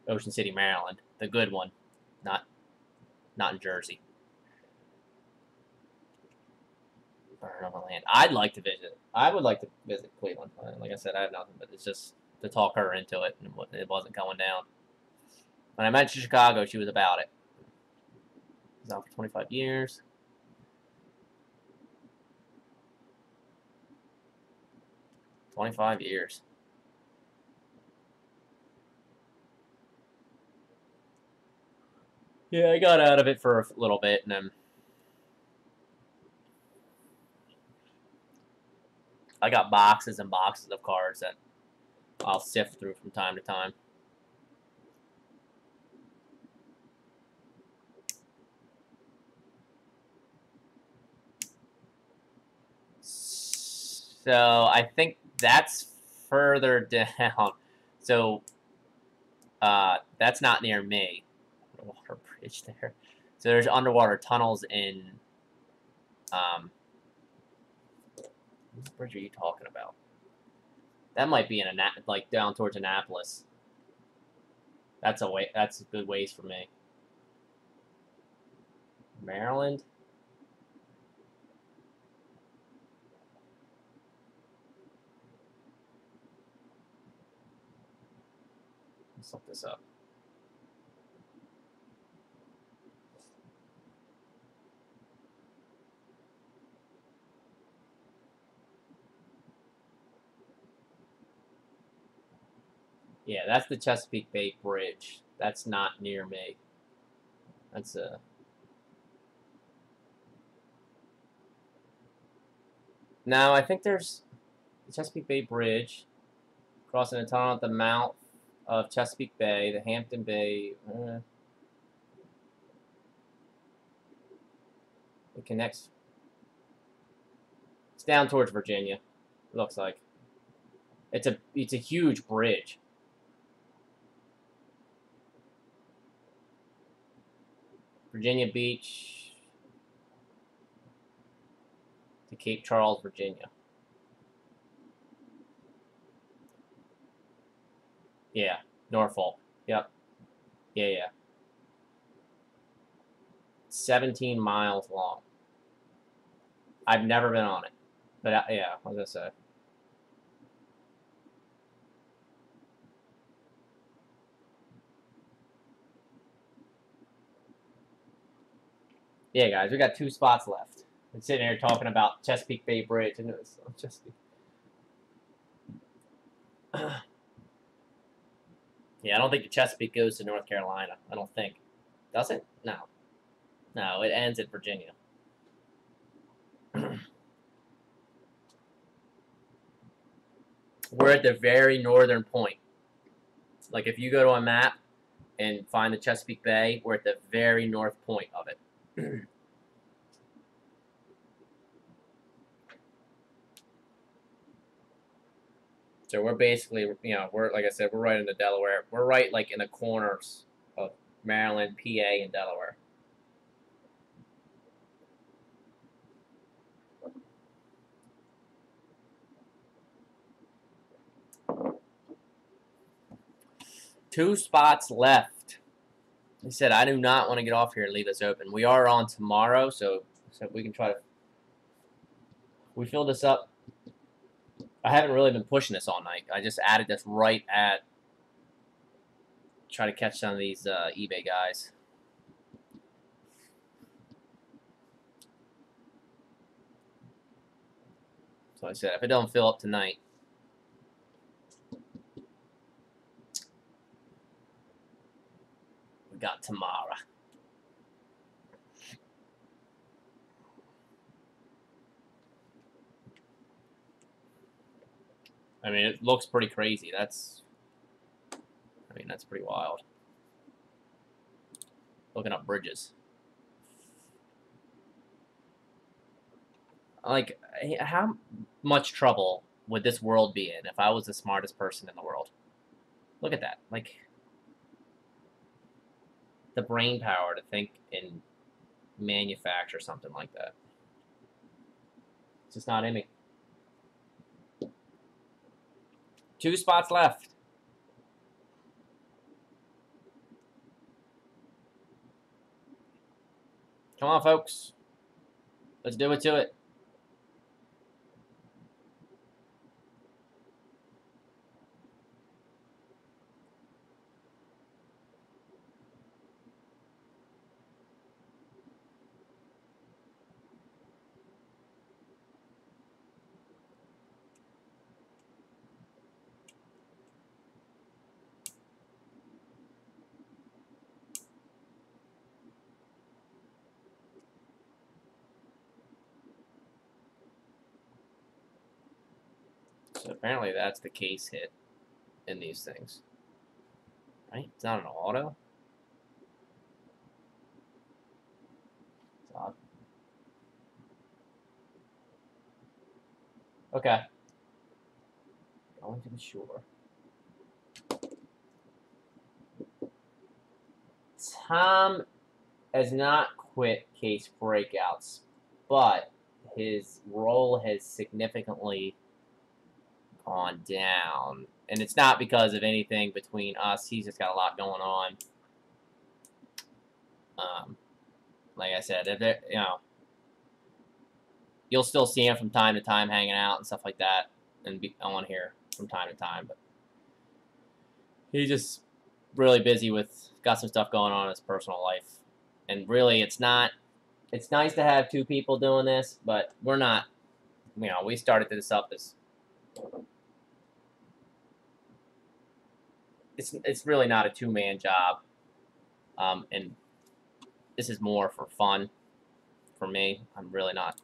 Ocean City, Maryland, the good one, not in Jersey. Burn on the land. I'd like to visit. I would like to visit Cleveland. Like I said, I have nothing, but it's just to talk her into it, and it wasn't going down. When I mentioned Chicago, she was about it. She's out for 25 years. Yeah, I got out of it for a little bit, and then I got boxes and boxes of cards that I'll sift through from time to time. So I think that's further down. So that's not near me. Water bridge there. So there's underwater tunnels in. What bridge are you talking about? That might be in down towards Annapolis. That's a good ways for me. Maryland. Let's look this up. Yeah, that's the Chesapeake Bay Bridge. That's not near me. That's a. No, I think there's the Chesapeake Bay Bridge, crossing a tunnel at the mouth of Chesapeake Bay, the Hampton Bay. It connects. It's down towards Virginia. It looks like. It's a huge bridge. Virginia Beach to Cape Charles, Virginia. Yeah, Norfolk. Yep. Yeah. 17 miles long. I've never been on it. But, yeah, what was I say? Yeah, guys, we got 2 spots left. I'm sitting here talking about Chesapeake Bay Bridge, and it's Chesapeake. Yeah, I don't think the Chesapeake goes to North Carolina. I don't think. Does it? No. No, it ends at Virginia. We're at the very northern point. Like, if you go to a map and find the Chesapeake Bay, we're at the very north point of it. So we're basically, we're, like I said, we're right in the Delaware. We're right, like, in the corners of Maryland, PA, and Delaware. Two spots left. He said, I do not want to get off here and leave this open. We are on tomorrow, so we can try to... We fill this up. I haven't really been pushing this all night. I just added this right at... Try to catch some of these eBay guys. So I said, if it don't fill up tonight... We got tomorrow. I mean, it looks pretty crazy. That's pretty wild. Looking up bridges. Like, how much trouble would this world be in if I was the smartest person in the world? Look at that. Like, the brain power to think and manufacture something like that. It's just not in me. 2 spots left. Come on, folks. Let's do it to it. So apparently that's the case hit in these things. Right? It's not an auto. It's odd. Okay. Going to the shore. Tom has not quit Case Breakouts, but his role has significantly gone down. And it's not because of anything between us. He's just got a lot going on. Like I said, you'll still see him from time to time hanging out and stuff like that, and be on here from time to time. But he's just really busy got some stuff going on in his personal life. And really, it's not. It's nice to have 2 people doing this, but we're not. We started this up as. It's really not a 2-man job, and this is more for fun for me. I'm really not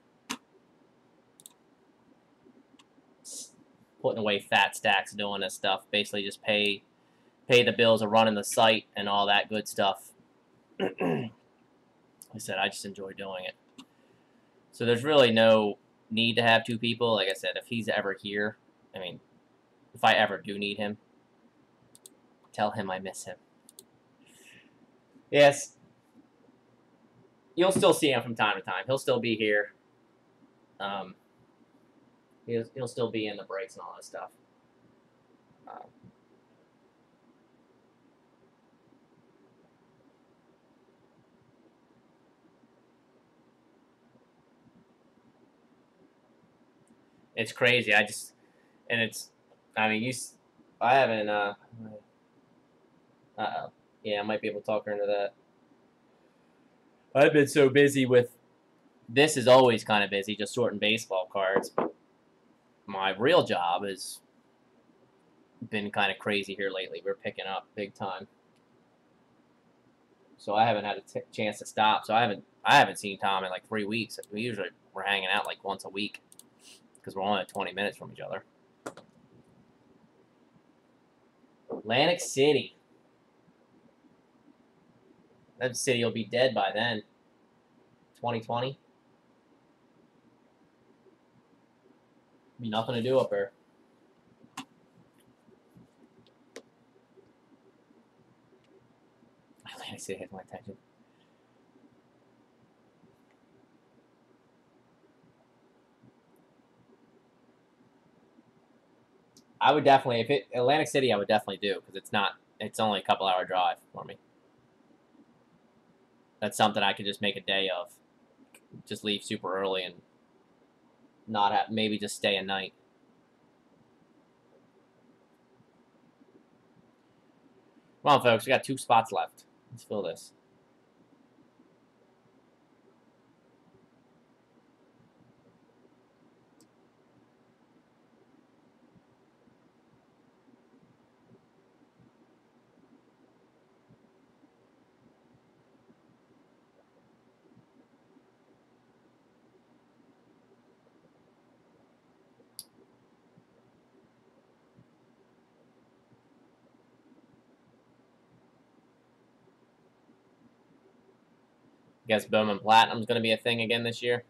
putting away fat stacks doing this stuff. Basically, just pay the bills of running the site and all that good stuff. Like I said, I just enjoy doing it. So there's really no need to have 2 people. Like I said, if he's ever here, if I ever do need him, tell him I miss him. Yes. you'll still see him from time to time. He'll still be here. He'll still be in the breaks and all that stuff. It's crazy. I mean, I haven't, yeah, I might be able to talk her into that. I've been so busy with, this is always kind of busy, just sorting baseball cards. But my real job has been kind of crazy here lately. We're picking up big time. So I haven't had a chance to stop. So I haven't seen Tom in like 3 weeks. We're hanging out like once a week because we're only at 20 minutes from each other. Atlantic City. That city will be dead by then. 2020. Be nothing to do up there. Atlantic City has my attention. I would definitely, Atlantic City, I would definitely do because it's only a couple-hour drive for me. That's something I could just make a day of. Just leave super early and not have, maybe just stay a night. Come on, folks. We got 2 spots left. Let's fill this. Guess Bowman Platinum's going to be a thing again this year.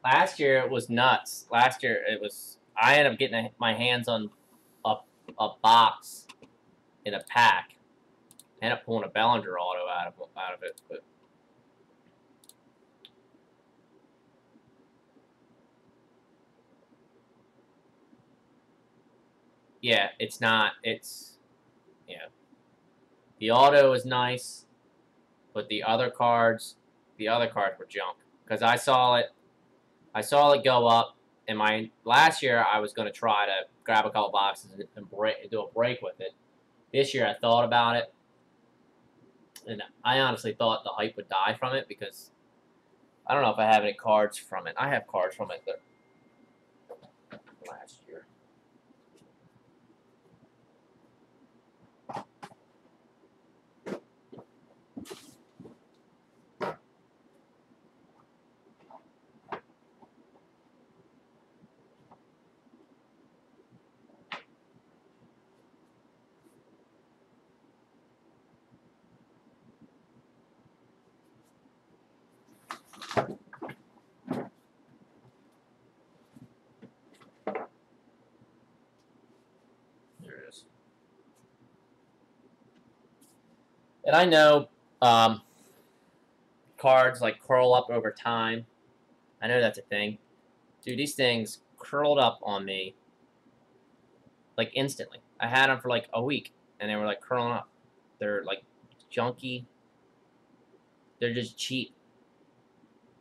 Last year it was nuts. Last year it was. I ended up getting my hands on a box in a pack. I ended up pulling a Bellinger auto out of it, but yeah, it's not. It's yeah. The auto is nice, but the other cards were junk because I saw it go up. And my last year, I was going to try to grab a couple boxes and do a break with it. This year, I thought about it, and I honestly thought the hype would die from it because I don't know if I have any cards from it. I have cards from it last year. And I know cards like curl up over time. I know that's a thing. Dude, these things curled up on me like instantly. I had them for like a week, and they were like curling up. They're like junky. They're just cheap.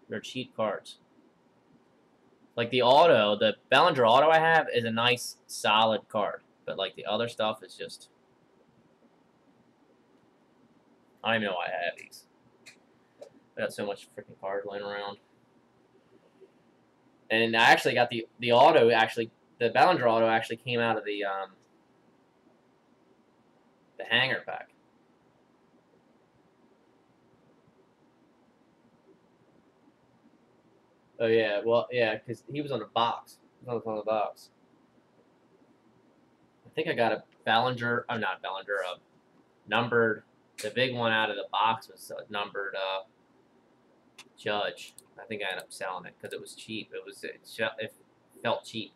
They're cheap cards. Like the auto, the Bellinger auto I have is a nice, solid card. But like the other stuff is just, I don't even know why I have these. I got so much freaking cards laying around. And I actually got the auto, actually, the Bellinger auto actually came out of the hanger pack. Oh yeah, well yeah, because he was on the box. He was on the box. I think I got a Bellinger. Oh, not Bellinger. Numbered. The big one out of the box was a numbered Judge. I think I ended up selling it because it was cheap. It felt cheap.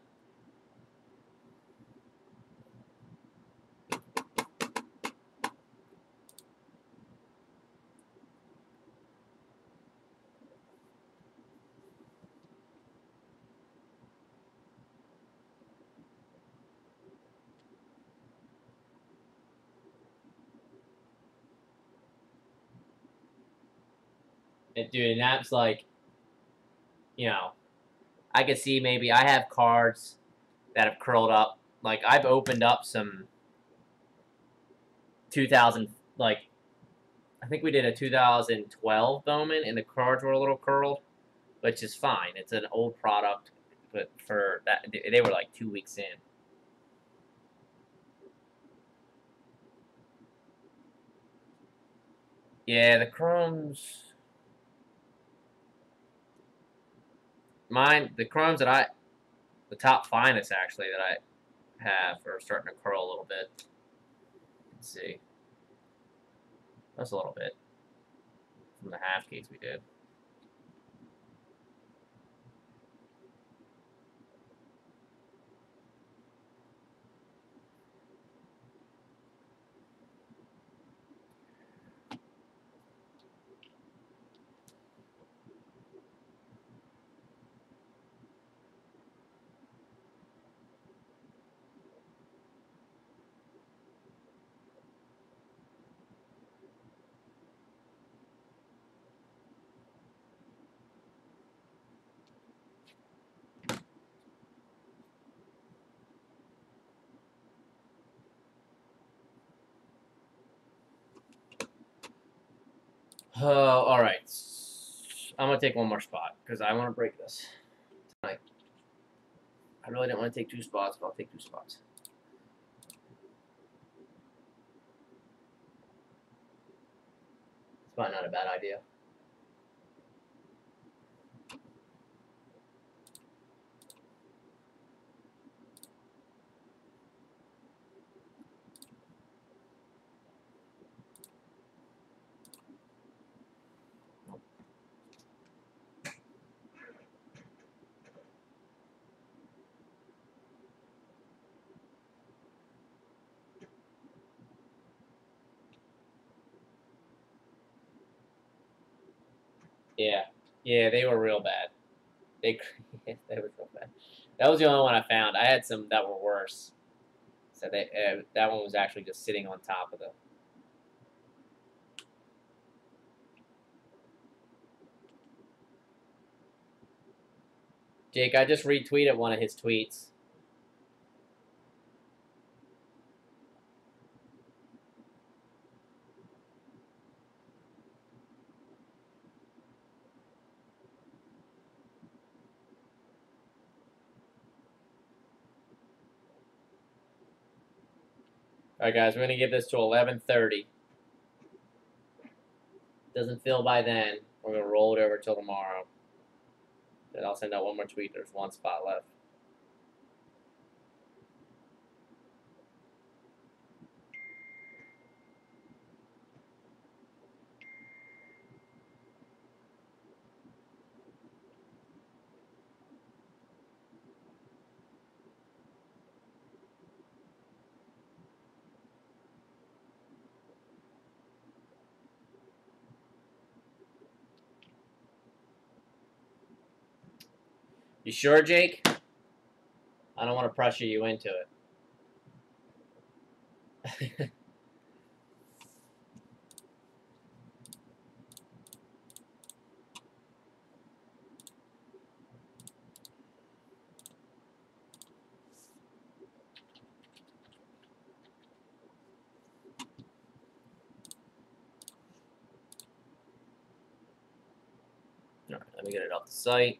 Dude, and that's like, you know, I could see maybe I have cards that have curled up. Like I've opened up some 2000, like I think we did a 2012 Bowman, and the cards were a little curled, which is fine. It's an old product, but for that they were like 2 weeks in. Yeah, the chromes. The chromes the top finest actually that I have are starting to curl a little bit. Let's see. That's a little bit from the half case we did. All right. I'm gonna take one more spot because I want to break this tonight. I really didn't want to take 2 spots, but I'll take 2 spots. It's probably not a bad idea. Yeah, yeah, they were real bad. They they were real bad. That was the only one I found. I had some that were worse. So that one was actually just sitting on top of the. Jake, I just retweeted one of his tweets. All right, guys, we're gonna give this to 11:30. Doesn't fill by then. We're gonna roll it over till tomorrow. Then I'll send out one more tweet. There's 1 spot left. You sure, Jake? I don't want to pressure you into it. All right, let me get it off the site.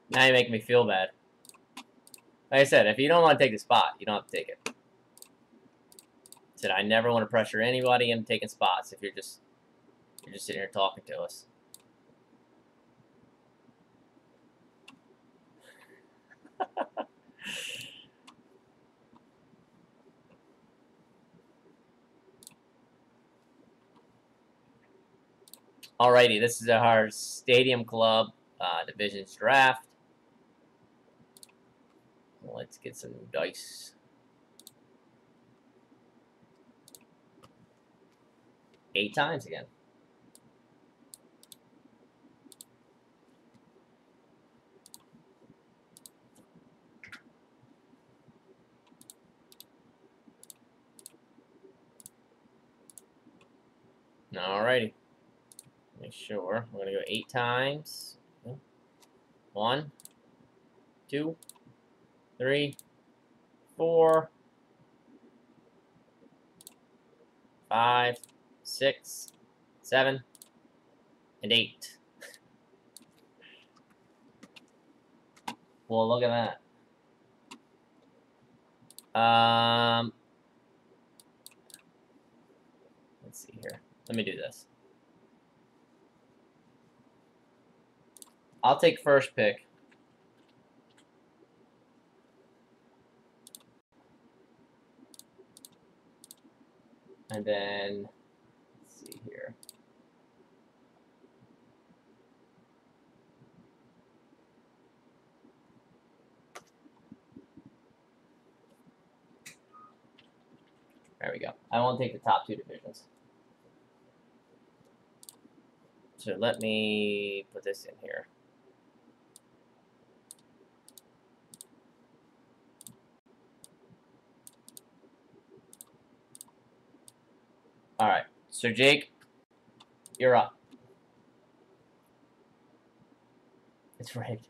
Now you make me feel bad. Like I said, if you don't want to take the spot, you don't have to take it. I said I never want to pressure anybody into taking spots if you're just sitting here talking to us. Alrighty, this is our Stadium Club Divisions draft. Let's get some dice. 8 times again. Alrighty. Make sure. We're going to go 8 times. 1, 2, 3, 4, 5, 6, 7, and 8. Well, look at that. Let's see here. Let me do this. I'll take first pick. And then, let's see here. There we go. I won't take the top 2 divisions. So let me put this in here. All right. So Jake, you're up. It's rigged.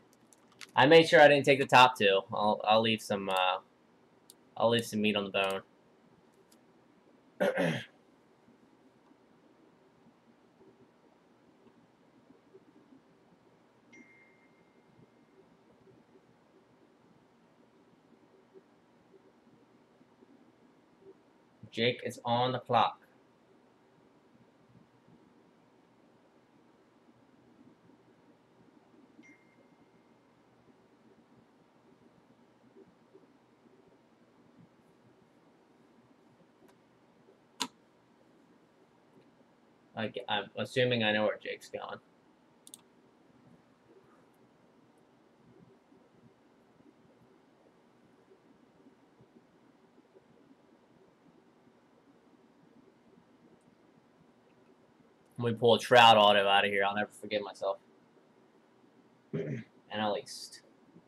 I made sure I didn't take the top 2. I'll leave some meat on the bone. Jake is on the clock. I'm assuming I know where Jake's going. Let me pull a Trout auto out of here. I'll never forgive myself. And at least.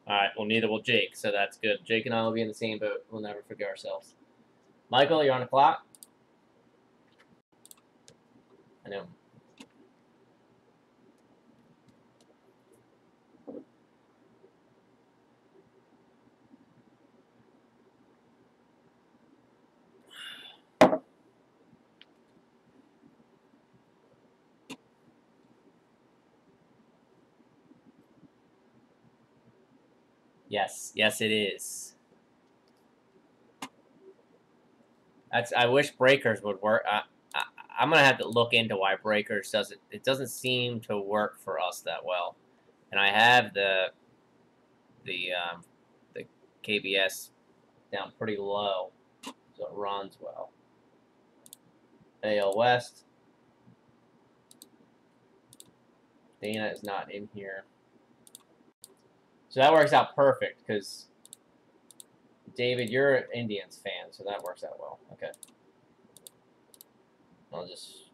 Alright, well, neither will Jake, so that's good. Jake and I will be in the same boat. We'll never forgive ourselves. Michael, you're on the clock. I know. Yes, yes, it is. I wish breakers would work. I'm gonna have to look into why breakers doesn't. It doesn't seem to work for us that well. And I have the KBS down pretty low, so it runs well. AL West. Dana is not in here, so that works out perfect because David, you're an Indians fan, so that works out well. Okay, I'll just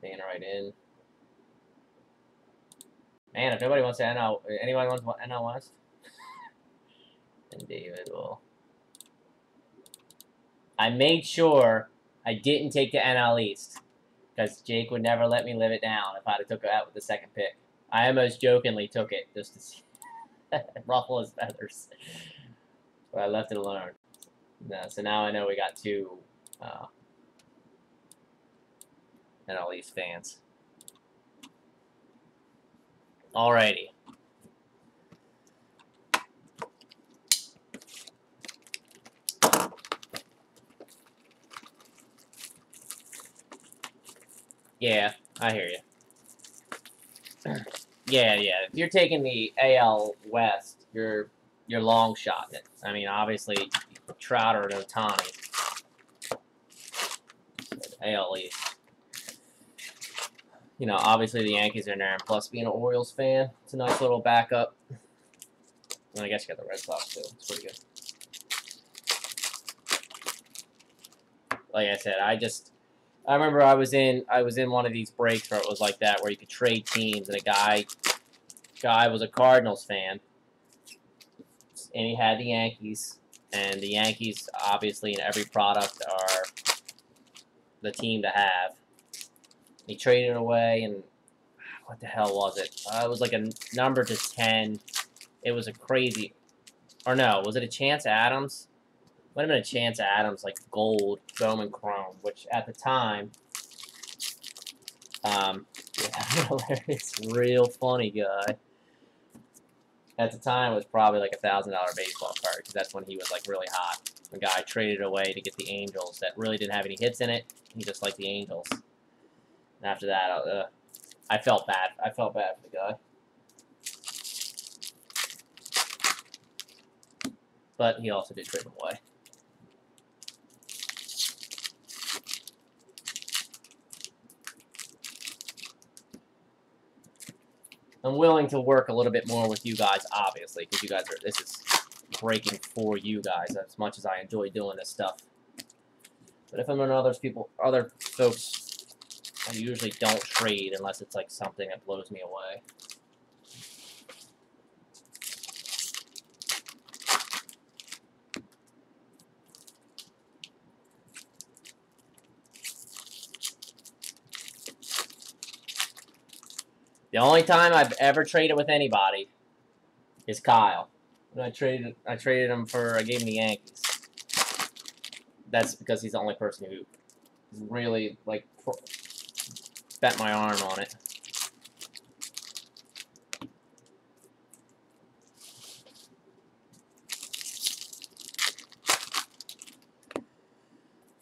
Dana right in. Man, if nobody wants to NL, anyone wants NL West, then David will. I made sure I didn't take the NL East because Jake would never let me live it down if I'd have took it out with the second pick. I almost jokingly took it just to see, ruffle his feathers, but I left it alone. No, so now I know we got two NL East fans. Alrighty. Yeah, I hear you. Yeah. If you're taking the AL West, you're long shotting it. I mean, obviously, Trout or Ohtani. AL East. You know, obviously the Yankees are in there, and plus being an Orioles fan, it's a nice little backup. And I guess you got the Red Sox too. It's pretty good. Like I said, I remember I was in one of these breaks where it was like that, where you could trade teams, and a guy was a Cardinals fan, and he had the Yankees, and the Yankees obviously in every product are the team to have. He traded it away, and what the hell was it? It was like a number to 10. It was a crazy, or no, was it a Chance Adams? Might have been a Chance Adams, like gold, Bowman Chrome, which at the time, yeah, hilarious, real funny guy. At the time, it was probably like $1,000 baseball card, because that's when he was like really hot. The guy traded it away to get the Angels that really didn't have any hits in it. He just liked the Angels. And after that, I felt bad. I felt bad for the guy. But he also did trade him away. I'm willing to work a little bit more with you guys, obviously, because you guys are. This is breaking for you guys as much as I enjoy doing this stuff. But if I'm in other folks, I usually don't trade unless it's like something that blows me away. The only time I've ever traded with anybody is Kyle. When I traded him for, I gave him the Yankees. That's because he's the only person who really, like, bet my arm on it.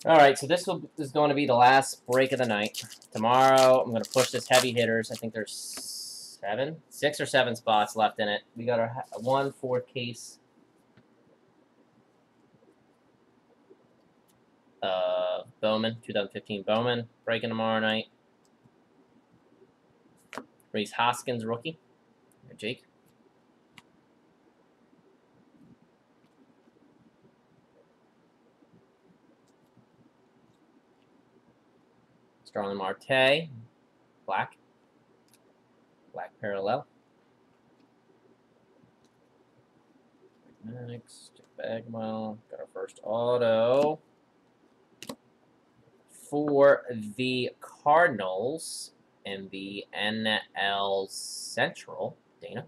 Alright, so this is going to be the last break of the night. Tomorrow, I'm going to push this heavy hitters. I think there's 6 or 7 spots left in it. We got our 1/4 case. Bowman, 2015 Bowman, breaking tomorrow night. Rhys Hoskins, rookie. Jake. Starling Marte, black. Black parallel. Next, Bagwell. Got our first auto. For the Cardinals and the NL Central, Dana.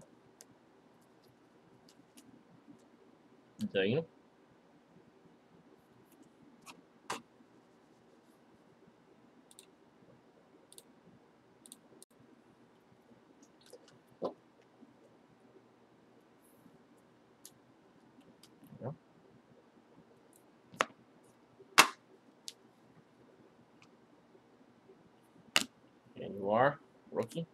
Noir, rookie.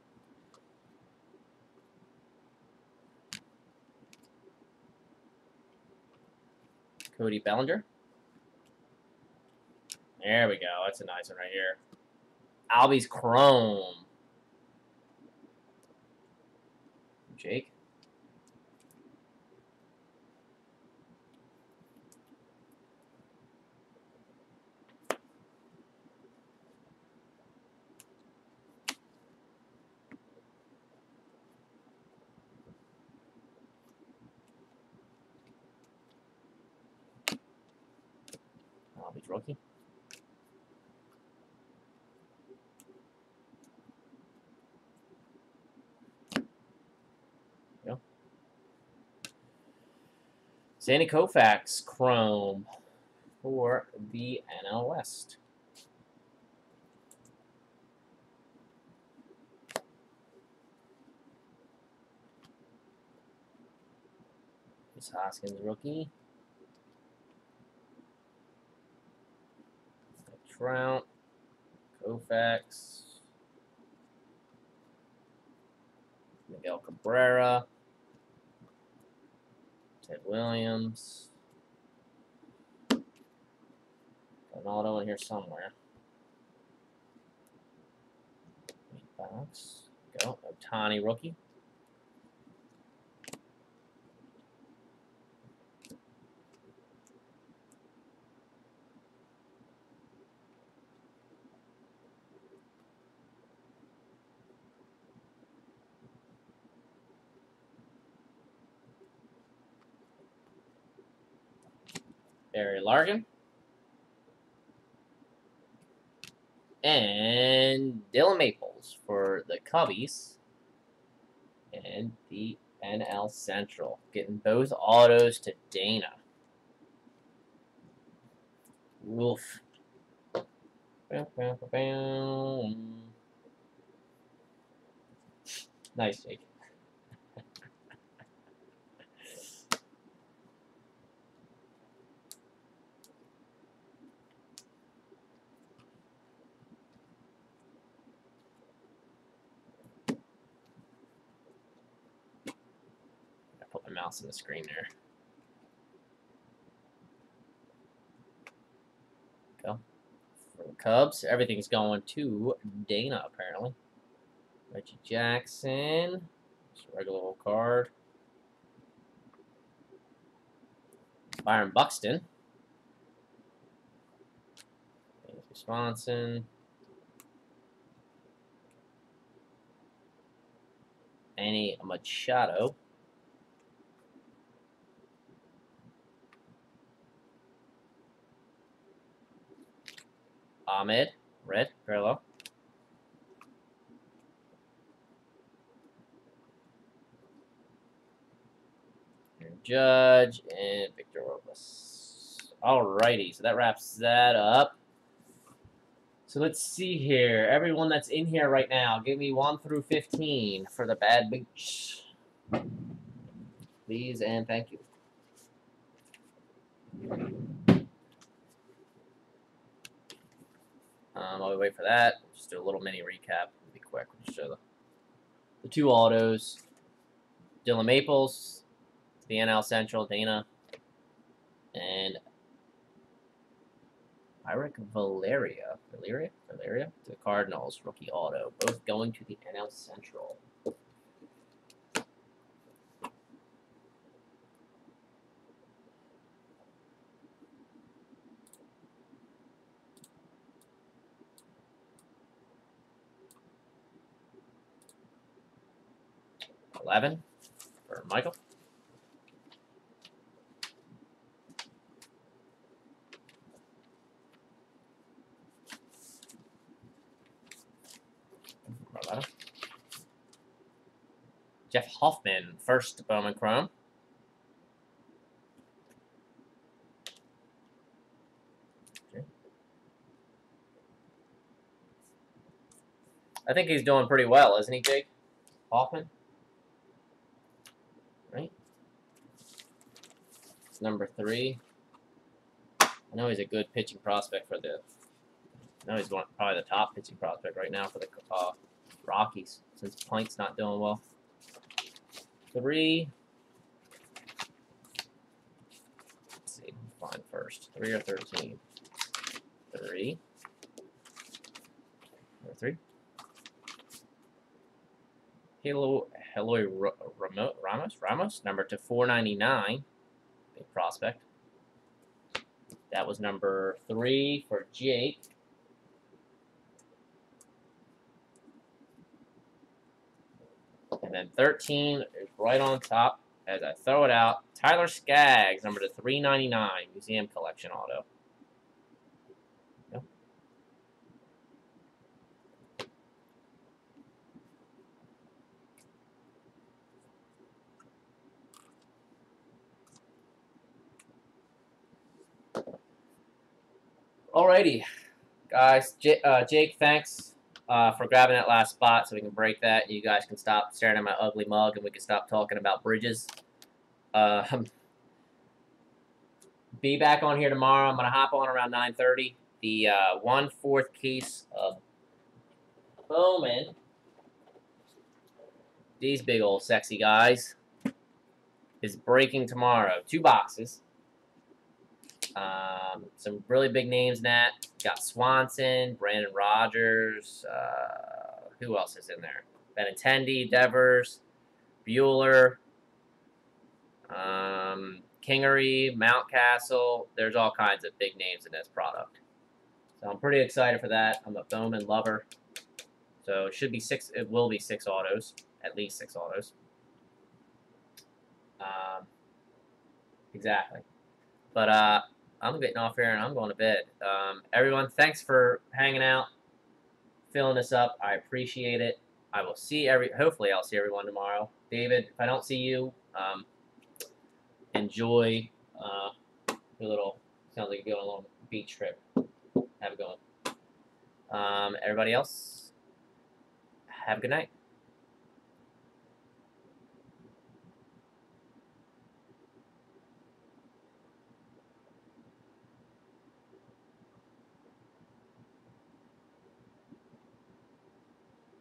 Cody Bellinger. There we go. That's a nice one right here. Albie's Chrome. Jake. Albie's rookie. Go. Sandy Koufax Chrome for the NL West. This Hoskins rookie. Trout. Koufax. Miguel Cabrera. Ted Williams. Got an auto in here somewhere. Box. Go. Ohtani rookie. Barry Larkin. And Dylan Maples for the Cubbies. And the NL Central. Getting both autos to Dana. Wolf. Nice, Jake. Put my mouse on the screen there. Go. For the Cubs, everything's going to Dana, apparently. Reggie Jackson. Just a regular old card. Byron Buxton. James Swanson. Manny Machado. Ahmed, red, parallel. Judge and Victor Robles. Alrighty, so that wraps that up. So let's see here. Everyone that's in here right now, give me 1 through 15 for the Bad Beach. Please and thank you. While we wait for that, we'll just do a little mini recap. It'll be quick. We'll show the 2 autos. Dylan Maples, the NL Central, Dana, and Eric Valeria, to the Cardinals, rookie auto, both going to the NL Central. $11 for Michael. Jeff Hoffman, first Bowman Chrome. Okay. I think he's doing pretty well, isn't he, Jake? Hoffman? Right? It's number 3. I know he's a good pitching prospect for the... I know he's probably the top pitching prospect right now for the Rockies, since Pint's not doing well. 3. Let's see. Find first. 3 or 13. 3. Number 3. Eloy Ramos, number to 499. Big prospect. That was number 3 for Jake. And then 13 is right on top as I throw it out. Tyler Skaggs, number to 399, Museum Collection auto. Yep. Alrighty, guys. Jake, thanks for grabbing that last spot so we can break that. You guys can stop staring at my ugly mug and we can stop talking about bridges. Be back on here tomorrow. I'm going to hop on around 9:30. The 1/4 case of Bowman. These big old sexy guys is breaking tomorrow. 2 boxes. Some really big names in that. Got Swanson, Brandon Rogers. Who else is in there? Benintendi, Devers, Bueller, Kingery, Mountcastle. There's all kinds of big names in this product. So I'm pretty excited for that. I'm a Bowman lover. So it should be 6. It will be 6 autos. At least 6 autos. Exactly. But I'm getting off here and I'm going to bed. Everyone, thanks for hanging out, filling this up. I appreciate it. I will see hopefully I'll see everyone tomorrow. David, if I don't see you, enjoy your little, sounds like you're going on a little beach trip. Have a good one. Everybody else, have a good night.